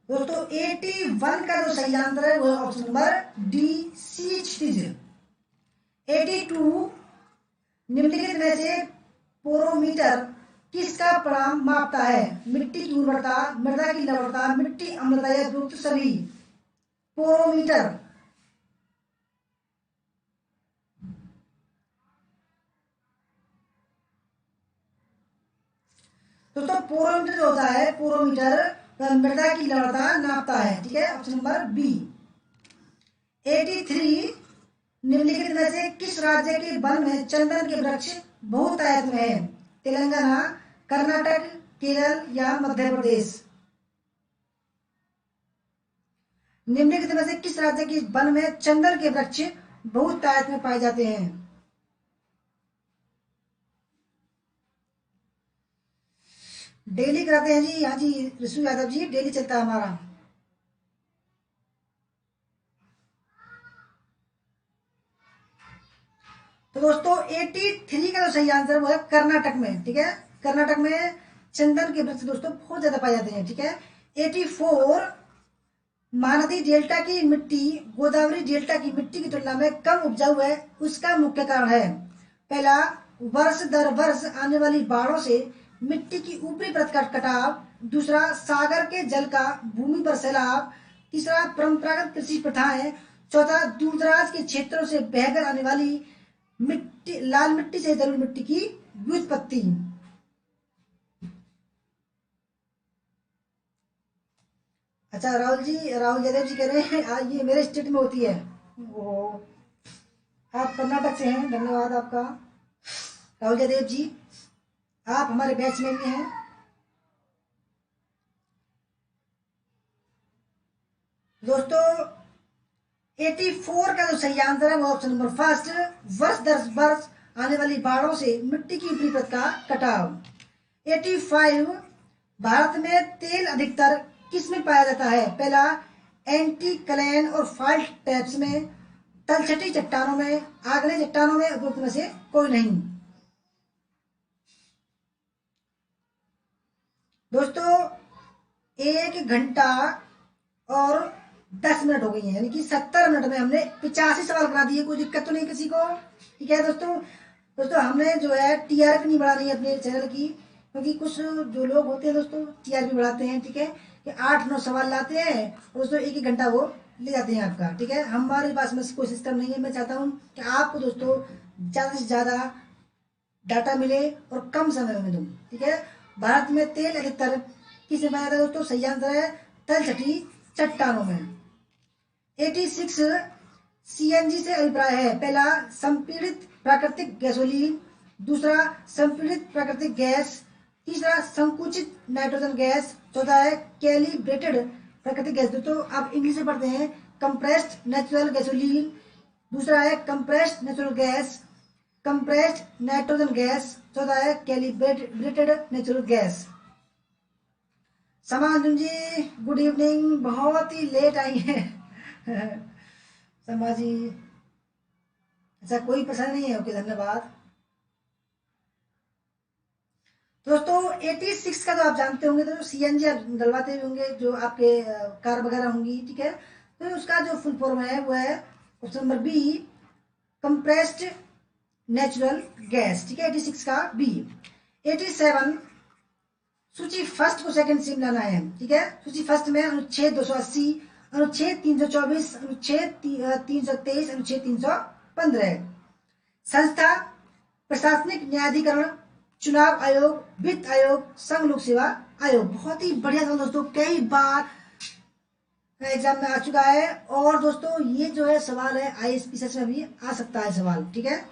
दोस्तों। 81 का जो सही आंसर है वो है ऑप्शन नंबर डी, सी क्षितिज। 82 निम्नलिखित में से पोरोमीटर किसका परिणाम मापता है? मिट्टी की उर्वरता, मृदा की लवणता, मिट्टी अम्लता या उपरोक्त सभी? पोरोमीटर दोस्तों, पोरोमीटर जो होता है, पोरोमीटर मृदा की लवणता नापता है, ठीक है, ऑप्शन नंबर बी। 83 निम्नलिखित में से किस राज्य के वन में चंदन के वृक्ष बहुतायत में है? तेलंगाना, कर्नाटक, केरल या मध्य प्रदेश? निम्नलिखित में से किस राज्य के वन में चंदन के वृक्ष बहुतायत में पाए जाते हैं? डेली कराते हैं जी, हाँ जी ऋषु यादव जी, डेली चलता है हमारा। तो दोस्तों 83 का जो सही आंसर वो है कर्नाटक में, ठीक है, कर्नाटक में चंदन के वृक्ष दोस्तों बहुत ज्यादा पाए जाते हैं, ठीक है। 84 महानदी डेल्टा की मिट्टी गोदावरी डेल्टा की मिट्टी की तुलना में कम उपजाऊ है, उसका मुख्य कारण है? पहला, वर्ष दर वर्ष आने वाली बाढ़ों से मिट्टी की ऊपरी परत का कटाव। दूसरा, सागर के जल का भूमि पर सैलाब। तीसरा, परंपरागत कृषि प्रथाएं। चौथा, दूरदराज के क्षेत्रों से बहकर आने वाली मिट्टी, लाल मिट्टी से जलोढ़ मिट्टी की व्युत्पत्ति। अच्छा राहुल जी, राहुल यादव जी कह रहे हैं ये मेरे स्टेट में होती है। वो आप कर्नाटक से हैं, धन्यवाद आपका राहुल यादव जी, आप हमारे बैच में भी हैं। दोस्तों 84 का जो सही आंसर है वो ऑप्शन नंबर फर्स्ट, वर्ष दर वर्ष आने वाली बाढ़ों से मिट्टी की ऊपरी परत का कटाव। 85 भारत में तेल अधिकतर किस में पाया जाता है? पहला, एंटीक्लेन और फाल्ट टैप्स में, तलछटी चट्टानों में, आग्नेय चट्टानों में, उपरोक्त में से कोई नहीं? 1 घंटा और 10 मिनट हो गई है, यानी कि 70 मिनट में हमने 85 सवाल करा दिए। कोई दिक्कत तो नहीं किसी को? ठीक है दोस्तों। दोस्तों हमने जो है टीआरपी नहीं बढ़ानी है अपने चैनल की, क्योंकि कुछ जो लोग होते हैं दोस्तों टीआरपी बढ़ाते हैं, ठीक है, कि 8-9 सवाल लाते हैं और दोस्तों 1-1 घंटा वो ले जाते हैं आपका। ठीक है, हमारे पास में कोई सिस्टम नहीं है। मैं चाहता हूँ कि आपको दोस्तों ज़्यादा से ज़्यादा डाटा मिले और कम समय में दूँ। ठीक है, भारत में तेल अधिकतर किसमें पाया जाता है दोस्तों? सही आंसर है तलछटी चट्टानों में। 86 सीएनजी से अभिप्राय है। पहला संपीड़ित प्राकृतिक गैसोलीन, दूसरा संपीड़ित प्राकृतिक गैस, तीसरा संकुचित नाइट्रोजन गैस, चौथा है कैलिब्रेटेड प्राकृतिक गैस। दोस्तों आप इंग्लिश में पढ़ते हैं कंप्रेस्ड नेचुरल गैसोलीन, दूसरा है compressed natural gas, compressed nitrogen gas, चौथा है कैलिब्रेटेड नेचुरल गैस। समाज जी गुड इवनिंग, बहुत ही लेट आई है शर्मा जी। अच्छा कोई पसंद नहीं है, ओके धन्यवाद। दोस्तों 86 का तो आप जानते होंगे, तो सीएनजी आप डलवाते भी होंगे जो आपके कार वगैरह होंगी। ठीक है, तो उसका जो फुल फॉर्म है वो है option number B, compressed natural gas. ठीक है, 86 का बी। 87 सूची फर्स्ट को सेकंड से मिलाना है। ठीक है, सूची फर्स्ट में अनुच्छेद 280, अनुच्छेद 324, अनुच्छेद 323, अनुच्छेद 315। संस्था प्रशासनिक न्यायाधिकरण, चुनाव आयोग, वित्त आयोग, संघ लोक सेवा आयोग। बहुत ही बढ़िया सवाल दोस्तों, कई बार एग्जाम में आ चुका है। और दोस्तों ये जो है सवाल है आईएएस में भी आ सकता है सवाल। ठीक है,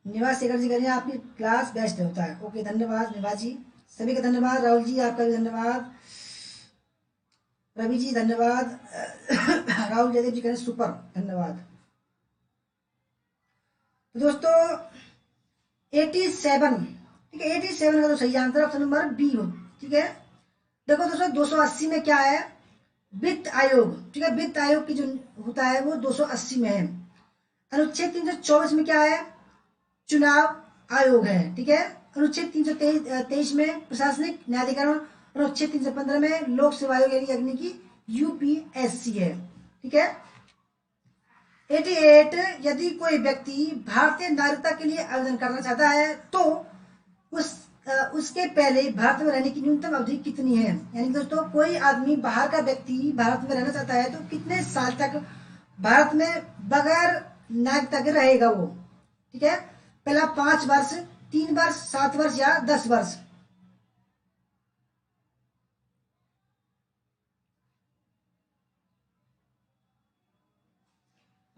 निवास शेखर जी करिए, आपकी क्लास बेस्ट होता है। ओके धन्यवाद निवास जी, सभी का धन्यवाद। राहुल जी आपका भी धन्यवाद, रवि जी धन्यवाद राहुल जयदेव जी करें सुपर, धन्यवाद। तो दोस्तों 87, ठीक है, 87 का तो सही आंसर ऑप्शन नंबर बी हो। ठीक है, देखो दोस्तों 280 में क्या है? वित्त आयोग। ठीक है, वित्त आयोग की जो होता है वो 280 में है। अनुच्छेद 324 में क्या है? चुनाव आयोग है। ठीक है, अनुच्छेद 323 में प्रशासनिक न्यायाधिकरण, और अनुच्छेद 315 में लोक सेवा आयोग यानी कि यूपीएससी है। ठीक है, 88 यदि कोई व्यक्ति भारतीय नागरिकता के लिए आवेदन करना चाहता है तो उसके पहले भारत में रहने की न्यूनतम अवधि कितनी है? यानी दोस्तों कोई आदमी बाहर का व्यक्ति भारत में रहना चाहता है तो कितने साल तक भारत में बगैर नागरिकता के रहेगा वो? ठीक है, पहला 5 वर्ष, 3 वर्ष, 7 वर्ष या 10 वर्ष।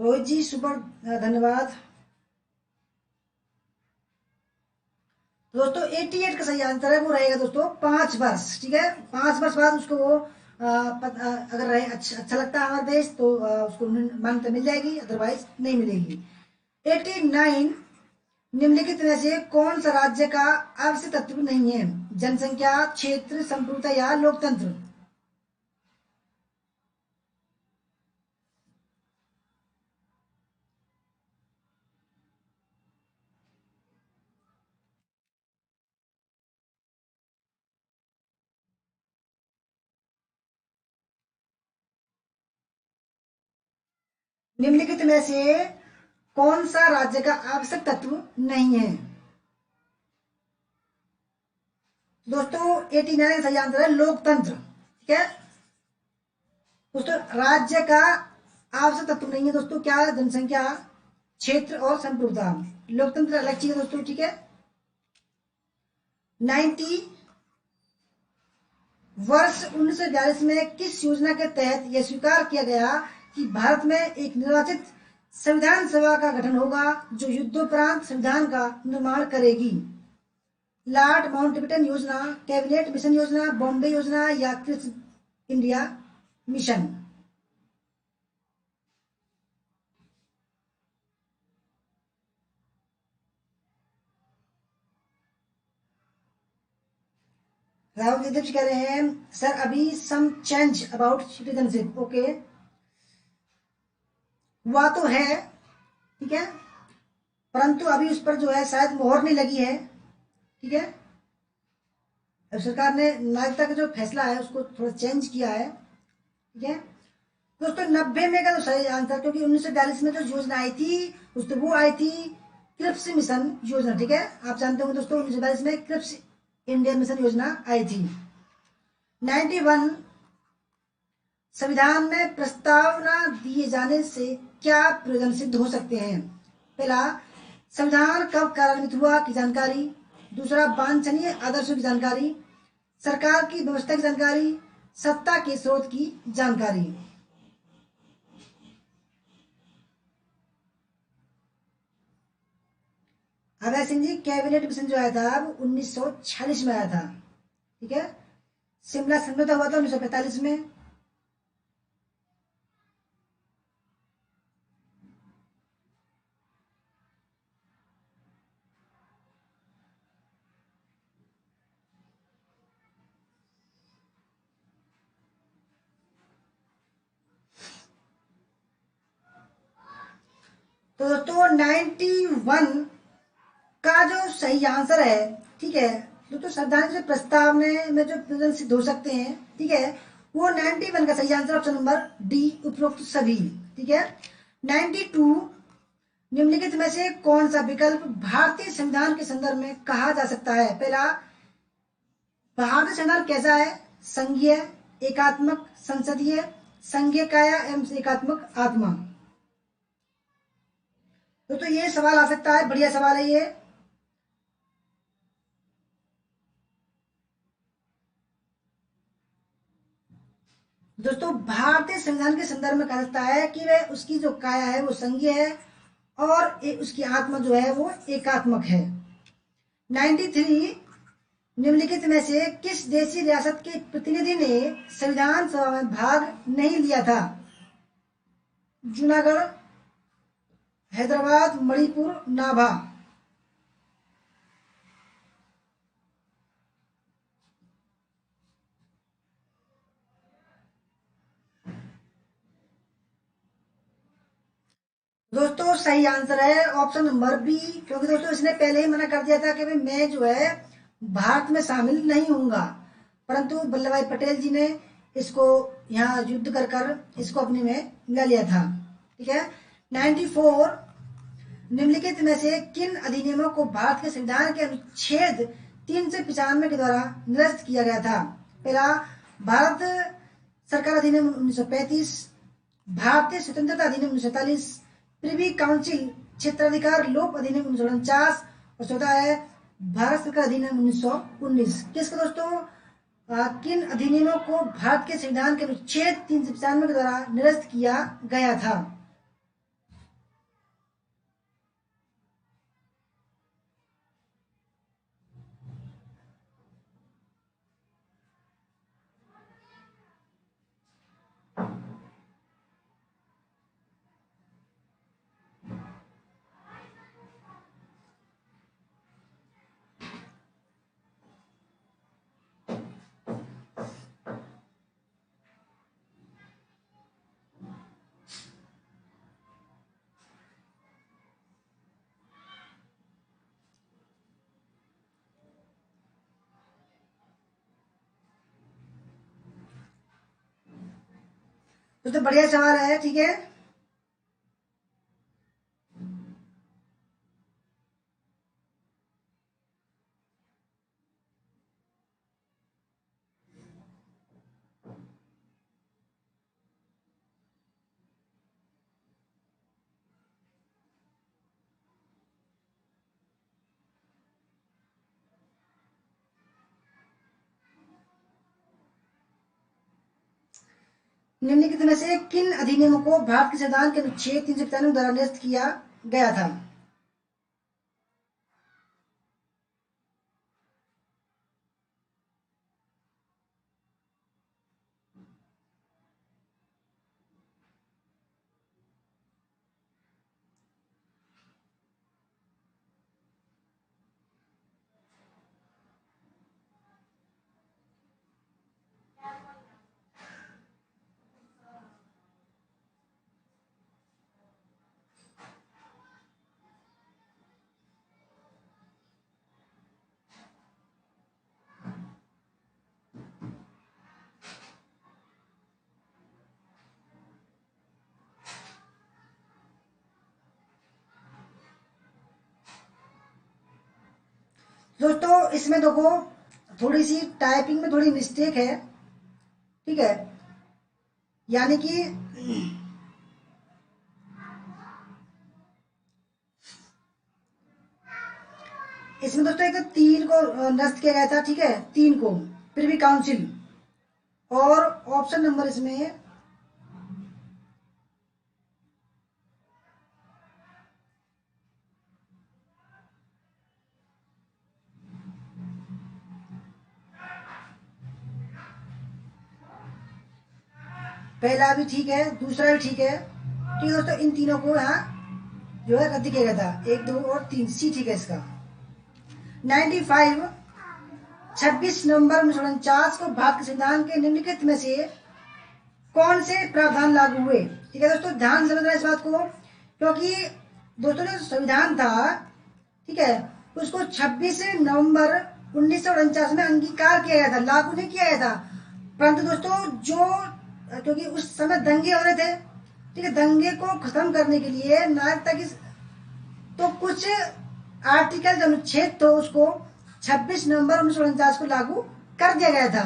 रोहित जी सुपर, धन्यवाद। दोस्तों 88 का सही आंसर है वो रहेगा दोस्तों 5 वर्ष। ठीक है, 5 वर्ष बाद उसको वो अगर रहे अच्छा लगता है हमारा देश तो उसको मान्यता मिल जाएगी, अदरवाइज नहीं मिलेगी। 89 निम्नलिखित में से कौन सा राज्य का आवश्यक तत्व नहीं है? जनसंख्या, क्षेत्र, संप्रभुता या लोकतंत्र। निम्नलिखित में से कौन सा राज्य का आवश्यक तत्व नहीं है? दोस्तों 89 का सही आंसर है लोकतंत्र। ठीक है दोस्तों, राज्य का आवश्यक तत्व नहीं है दोस्तों क्या? जनसंख्या, क्षेत्र और संप्रभुता। लोकतंत्र अलग चीज है दोस्तों। ठीक है, 90 वर्ष 1942 में किस योजना के तहत यह स्वीकार किया गया कि भारत में एक निर्वाचित संविधान सभा का गठन होगा जो युद्धोपरांत संविधान का निर्माण करेगी? लॉर्ड माउंटबेटन योजना, कैबिनेट मिशन योजना, बॉम्बे योजना या quit India mission. Rahul Jaidev ji कह रहे हैं सर अभी some change about citizenship. Okay, हुआ तो है। ठीक है, परंतु अभी उस पर जो है शायद मोहर नहीं लगी है। ठीक है, अब सरकार ने नागरिकता का जो फैसला है उसको थोड़ा चेंज किया है। ठीक है दोस्तों, 90 में का तो सही आंसर, क्योंकि 1942 में जो योजना आई थी उस तो वो आई थी क्रिप्स मिशन योजना। ठीक है, आप जानते होंगे दोस्तों 1942 में क्रिप्स इंडियन मिशन योजना आई थी। 91, संविधान में प्रस्तावना दिए जाने से क्या प्रयोजन सिद्ध हो सकते हैं? पहला, संविधान कब कार्यान्वित हुआ की जानकारी। दूसरा, वांछनीय आदर्शों की जानकारी। सरकार की व्यवस्था की जानकारी। सत्ता के स्रोत की जानकारी। अभय सिंह जी, कैबिनेट मिशन जो आया था अब 1946 में आया था। ठीक है, शिमला समझौता हुआ था 1945 में। तो दोस्तों 91 का जो सही आंसर है, ठीक है दोस्तों, संविधान के प्रस्तावना में जो प्रयोजन सिद्ध हो सकते हैं, ठीक है, वो 91 का सही आंसर ऑप्शन नंबर डी, उपरोक्त सभी। ठीक है, 92, निम्नलिखित में से कौन सा विकल्प भारतीय संविधान के संदर्भ में कहा जा सकता है? पहला, भारतीय संविधान कैसा है? संघीय, एकात्मक, संसदीय, संघीय काया एवं एकात्मक आत्मा। तो ये सवाल आ सकता है, बढ़िया सवाल है ये। दोस्तों भारतीय संविधान के संदर्भ में कहा जाता है कि वह उसकी जो काया है वो संघीय है और उसकी आत्मा जो है वो एकात्मक है। 93, निम्नलिखित में से किस देशी रियासत के प्रतिनिधि ने संविधान सभा में भाग नहीं लिया था? जूनागढ़, हैदराबाद, मणिपुर, नाभा। दोस्तों सही आंसर है ऑप्शन नंबर बी, क्योंकि दोस्तों इसने पहले ही मना कर दिया था कि भाई मैं जो है भारत में शामिल नहीं होऊंगा, परंतु वल्लभ भाई पटेल जी ने इसको यहाँ युद्ध कर कर इसको अपने में ले लिया था। ठीक है, 94, निम्नलिखित में से किन अधिनियमों को भारत के संविधान के अनुच्छेद 395 के द्वारा निरस्त किया गया था? पहला, भारत सरकार अधिनियम 1935, भारतीय स्वतंत्रता अधिनियम 1947, प्रिवी काउंसिल क्षेत्राधिकार लोक अधिनियम 1949 और चौथा है भारत सरकार अधिनियम 1919। किसको दोस्तों, किन अधिनियमों को भारत के संविधान के अनुच्छेद 395 के द्वारा निरस्त किया गया था? तो बढ़िया सवाल है। ठीक है, निम्नलिखित में से किन अधिनियमों को भारत के संविधान के अनुच्छेद 395 द्वारा निरस्त किया गया था? दोस्तों इसमें देखो थोड़ी सी टाइपिंग में थोड़ी मिस्टेक है, ठीक है, यानी कि इसमें दोस्तों एक तो 3 को नष्ट किया गया था, ठीक है, 3 को प्रिवी काउंसिल, और ऑप्शन नंबर इसमें पहला भी ठीक है, दूसरा भी ठीक है, ठीक है दोस्तों, इन तीनों को यहाँ जो है रद्द किया गया था, 1 2 और 3, सी ठीक है इसका। 95 26 नवंबर 1949 को भारतीय संविधान के निम्नलिखित में से कौन से प्रावधान लागू हुए? ठीक है दोस्तों, ध्यान से समझना इस बात को, क्योंकि दोस्तों जो संविधान था, ठीक है, उसको 26 नवंबर 1949 में अंगीकार किया गया था, लागू नहीं किया गया था। परंतु दोस्तों जो क्योंकि उस समय दंगे हो रहे थे, ठीक है, दंगे को खत्म करने के लिए नागरिकता की तो कुछ आर्टिकल जो अनुच्छेद तो उसको 26 नवंबर 1949 को लागू कर दिया गया था,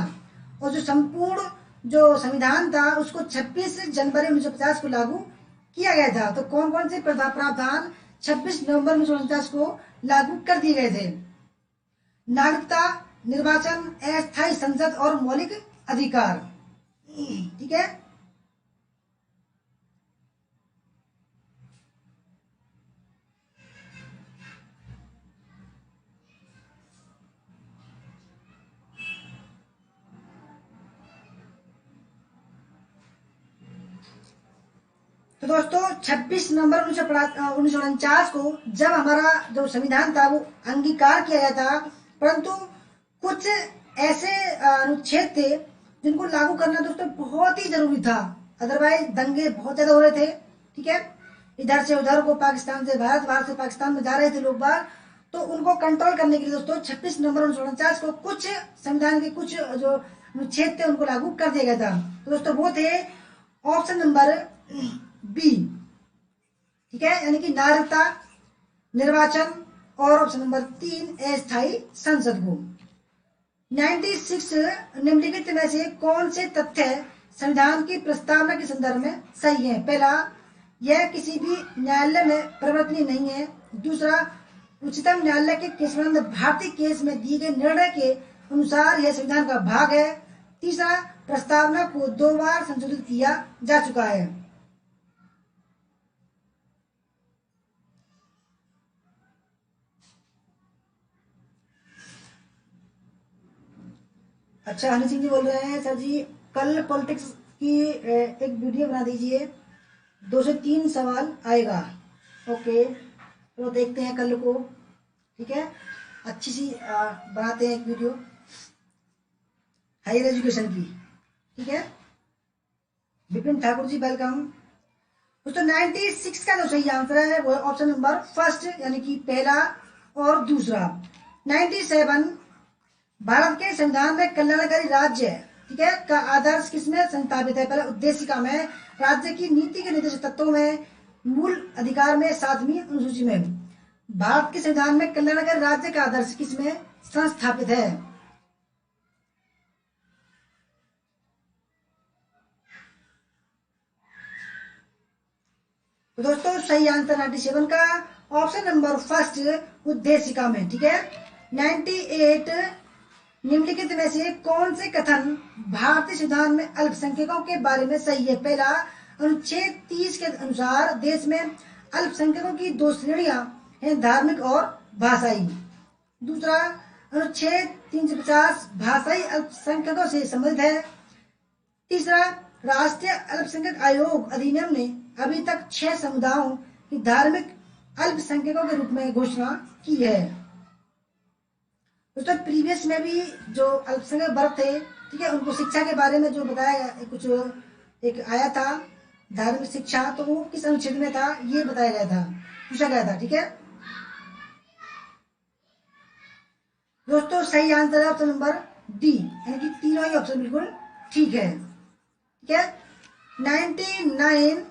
और जो संपूर्ण जो संविधान था उसको 26 जनवरी 1950 को लागू किया गया था। तो कौन कौन से प्रावधान 26 नवंबर 1949 को लागू कर दिए गए थे? नागरिकता, निर्वाचन, अस्थायी संसद और मौलिक अधिकार, ठीक है। तो दोस्तों 26 नवंबर 1949 को जब हमारा जो संविधान था वो अंगीकार किया गया था, परंतु कुछ ऐसे अनुच्छेद थे जिनको लागू करना दोस्तों बहुत ही जरूरी था, अदरवाइज दंगे बहुत ज्यादा हो रहे थे, ठीक है, इधर से उधर को, पाकिस्तान से भारत, भारत से पाकिस्तान में जा रहे थे लोग बाहर, तो उनको कंट्रोल करने के लिए दोस्तों 26 नवंबर 1949 को कुछ संविधान के कुछ जो अनुच्छेद थे उनको लागू कर दिया गया था। तो दोस्तों वो थे ऑप्शन नंबर बी, ठीक है, यानी कि नागरिकता, निर्वाचन और ऑप्शन नंबर 3 अस्थायी संसद को। 96 निम्नलिखित में से कौन से तथ्य संविधान की प्रस्तावना के संदर्भ में सही है? पहला, यह किसी भी न्यायालय में परिवर्तनीय नहीं है। दूसरा, उच्चतम न्यायालय के केशवानंद भारती केस में दिए गए निर्णय के अनुसार यह संविधान का भाग है। तीसरा, प्रस्तावना को 2 बार संशोधित किया जा चुका है। अच्छा, हनी सिंह जी बोल रहे हैं, सर जी कल पॉलिटिक्स की एक वीडियो बना दीजिए, 2 से 3 सवाल आएगा। ओके, तो देखते हैं कल को, ठीक है, अच्छी सी बनाते हैं एक वीडियो हायर एजुकेशन की, ठीक है। विपिन ठाकुर जी वेलकम। दोस्तों 96 का जो सही आंसर है वो ऑप्शन नंबर फर्स्ट, यानी कि पहला और दूसरा। 97 भारत के संविधान में कल्याणकारी राज्य, ठीक है, का आदर्श किसमें संस्थापित है? पहले उद्देशिका में, राज्य की नीति के निर्देशक तत्वों में, मूल अधिकार में, 7वीं अनुसूची में। भारत के संविधान में कल्याणकारी राज्य का आदर्श किसमें संस्थापित है? तो दोस्तों सही आंसर 97 का ऑप्शन नंबर फर्स्ट, उद्देशिका में, ठीक है। 98 निम्नलिखित में से कौन से कथन भारतीय संविधान में अल्पसंख्यकों के बारे में सही है? पहला, अनुच्छेद 30 के अनुसार देश में अल्पसंख्यकों की 2 श्रेणियां हैं, धार्मिक और भाषाई। दूसरा, अनुच्छेद 350 भाषाई अल्पसंख्यकों से संबंधित है। तीसरा, राष्ट्रीय अल्पसंख्यक आयोग अधिनियम ने अभी तक 6 समुदायों की धार्मिक अल्पसंख्यकों के रूप में घोषणा की है। दोस्तों प्रीवियस में भी जो अल्पसंख्यक वर्ग थे, ठीक है, उनको शिक्षा के बारे में जो बताया कुछ एक आया था धार्मिक शिक्षा, तो वो किस अनुच्छेद में था ये बताया गया था, पूछा गया था, ठीक है। दोस्तों सही आंसर है ऑप्शन नंबर डी, यानी कि तीनों ही ऑप्शन बिल्कुल ठीक है, ठीक है। 99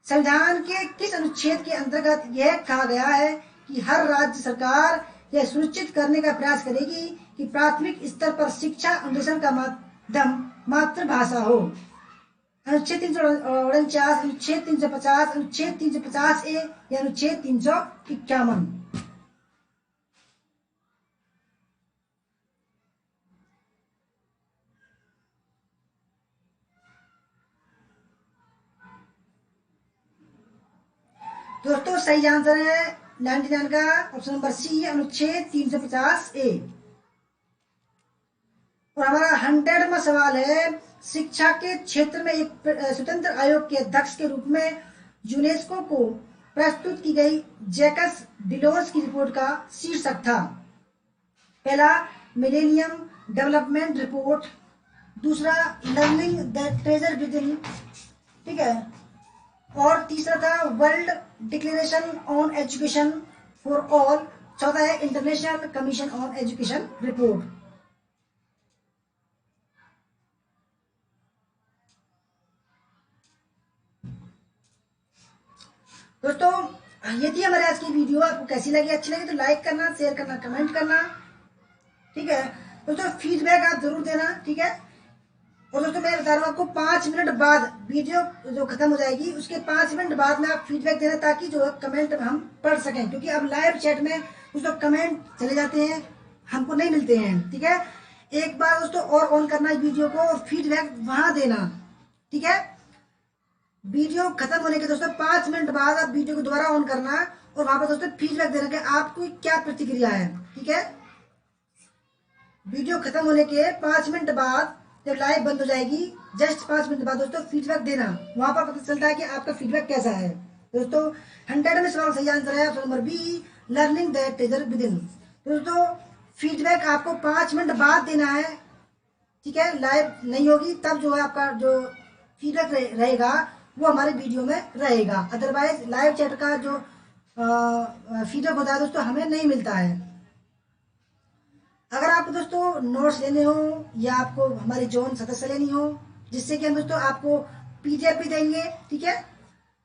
संविधान के किस अनुच्छेद के अंतर्गत यह कहा गया है कि हर राज्य सरकार यह सुनिश्चित करने का प्रयास करेगी कि प्राथमिक स्तर पर शिक्षा अनुदेशन का माध्यम मातृभाषा हो। अनुच्छेद 349, अनुच्छेद 350, अनुच्छेद 350A या अनुच्छेद 351। दोस्तों सही आंसर है 99 का ऑप्शन नंबर सी, अनुच्छेद 350A। और हमारा 100वां सवाल है, शिक्षा के क्षेत्र में एक स्वतंत्र आयोग के अध्यक्ष के रूप में यूनेस्को को प्रस्तुत की गई जैकस डिलोज की रिपोर्ट का शीर्षक था। पहला मिलेनियम डेवलपमेंट रिपोर्ट, दूसरा learning the treasure with in, ठीक है, और तीसरा था world declaration on education for all, चौथा है international commission on education report. दोस्तों ये थी हमारे आज की वीडियो। आपको कैसी लगी, अच्छी लगी तो लाइक करना, शेयर करना, कमेंट करना, ठीक है। दोस्तों फीडबैक आप जरूर देना, ठीक है। और दोस्तों मैं बता रहा हूँ आपको 5 मिनट बाद वीडियो जो खत्म हो जाएगी उसके 5 मिनट बाद में आप फीडबैक देना, ताकि जो कमेंट हम पढ़ सकें, क्योंकि अब लाइव चैट में दोस्तों कमेंट चले जाते हैं, हमको नहीं मिलते हैं, ठीक है। एक बार दोस्तों और ऑन करना है वीडियो को और फीडबैक वहां देना, ठीक है। वीडियो खत्म होने के दोस्तों 5 मिनट बाद आप वीडियो को दोबारा ऑन करना और वहां पर दोस्तों फीडबैक देना कि आपको क्या प्रतिक्रिया है, ठीक है। वीडियो खत्म होने के 5 मिनट बाद जब लाइव बंद हो जाएगी, जस्ट 5 मिनट बाद दोस्तों फीडबैक देना, वहां पर पता चलता है कि आपका फीडबैक कैसा है। दोस्तों 100 में सवाल सही आंसर है option number B, learning the treasure within. दोस्तों फीडबैक आपको 5 मिनट बाद देना है, ठीक है। लाइव नहीं होगी तब जो है आपका जो फीडबैक रहेगा वो हमारे वीडियो में रहेगा, अदरवाइज लाइव चैट का जो फीडबैक होता है दोस्तों हमें नहीं मिलता है। अगर आपको दोस्तों नोट्स लेने हो या आपको हमारी जोन सदस्य लेनी हो, जिससे कि हम दोस्तों आपको पीडीएफ भी देंगे, ठीक है,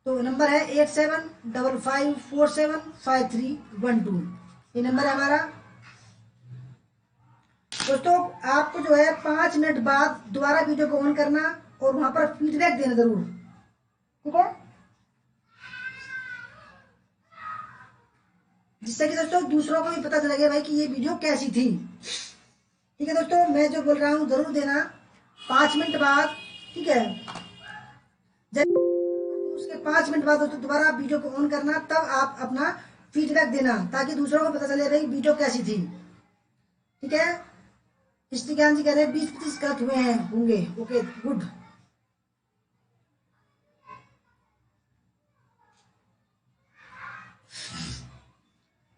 तो नंबर है 8755475312, ये नंबर है हमारा। दोस्तों आपको जो है 5 मिनट बाद दोबारा वीडियो को ऑन करना और वहां पर फीडबैक देना जरूर, ठीक है, जिससे कि दोस्तों दूसरों को भी पता चलेगा भाई कि ये वीडियो कैसी थी, ठीक है। दोस्तों मैं जो बोल रहा हूँ जरूर देना 5 मिनट बाद, ठीक है। जब उसके 5 मिनट बाद दोस्तों दोबारा वीडियो को ऑन करना, तब आप अपना फीडबैक देना, ताकि दूसरों को पता चले भाई वीडियो कैसी थी, ठीक है। श्रीकांत जी कह रहे हैं 20-25 गलत हुए हैं होंगे, ओके गुड।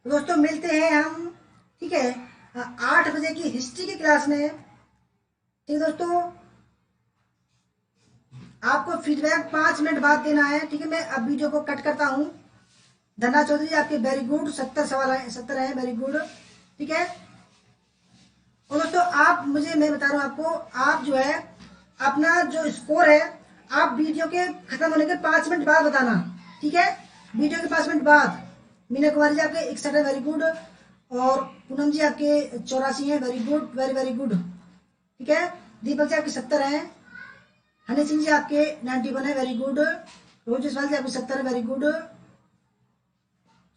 दोस्तों मिलते हैं हम, ठीक है, 8 बजे की हिस्ट्री की क्लास में, ठीक है। दोस्तों आपको फीडबैक 5 मिनट बाद देना है, ठीक है। मैं अब वीडियो को कट करता हूँ। धन्ना चौधरी आपके वेरी गुड, 70 सवाल है, 70 है, वेरी गुड, ठीक है। और दोस्तों आप मुझे, मैं बता रहा हूँ आपको, आप जो है अपना जो स्कोर है आप वीडियो के खत्म होने के 5 मिनट बाद बताना, ठीक है। वीडियो के 5 मिनट बाद मीना कुमारी जी आपके 61 है, वेरी गुड, और पूनम जी आपके 84 है, very good, very very good, ठीक है। दीपक जी आपके 70 हैं, हनी सिंह जी आपके 91 है, वेरी गुड, रोहित जायसवाल जी आपके 70 है, वेरी गुड,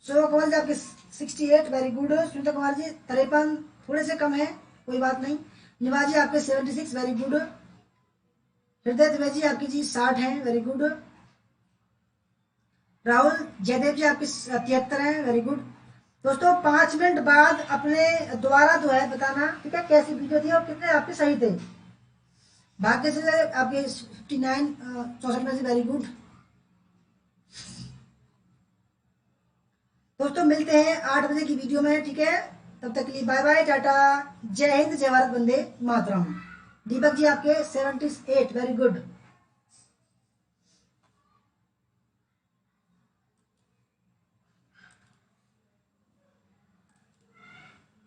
शोभा कमल जी आपके 68, वेरी गुड, सुनीता कुमार जी 53, थोड़े से कम है, कोई बात नहीं, निवाज जी आपके 76, वेरी गुड, हृदय द्विवेदी जी आपकी जी 60 है, वेरी गुड, राहुल जयदेव जी आपके 73 हैं, वेरी गुड। दोस्तों 5 मिनट बाद अपने दोबारा जो है बताना, ठीक है, कैसी वीडियो थी और कितने आपके सही थे। भाग्य से आपके 59, 64 में से, वेरी गुड। दोस्तों मिलते हैं 8 बजे की वीडियो में, ठीक है। तब तक के लिए बाय बाय, टाटा, जय हिंद, जय भारत, वंदे मातरम। दीपक जी आपके 78, वेरी गुड।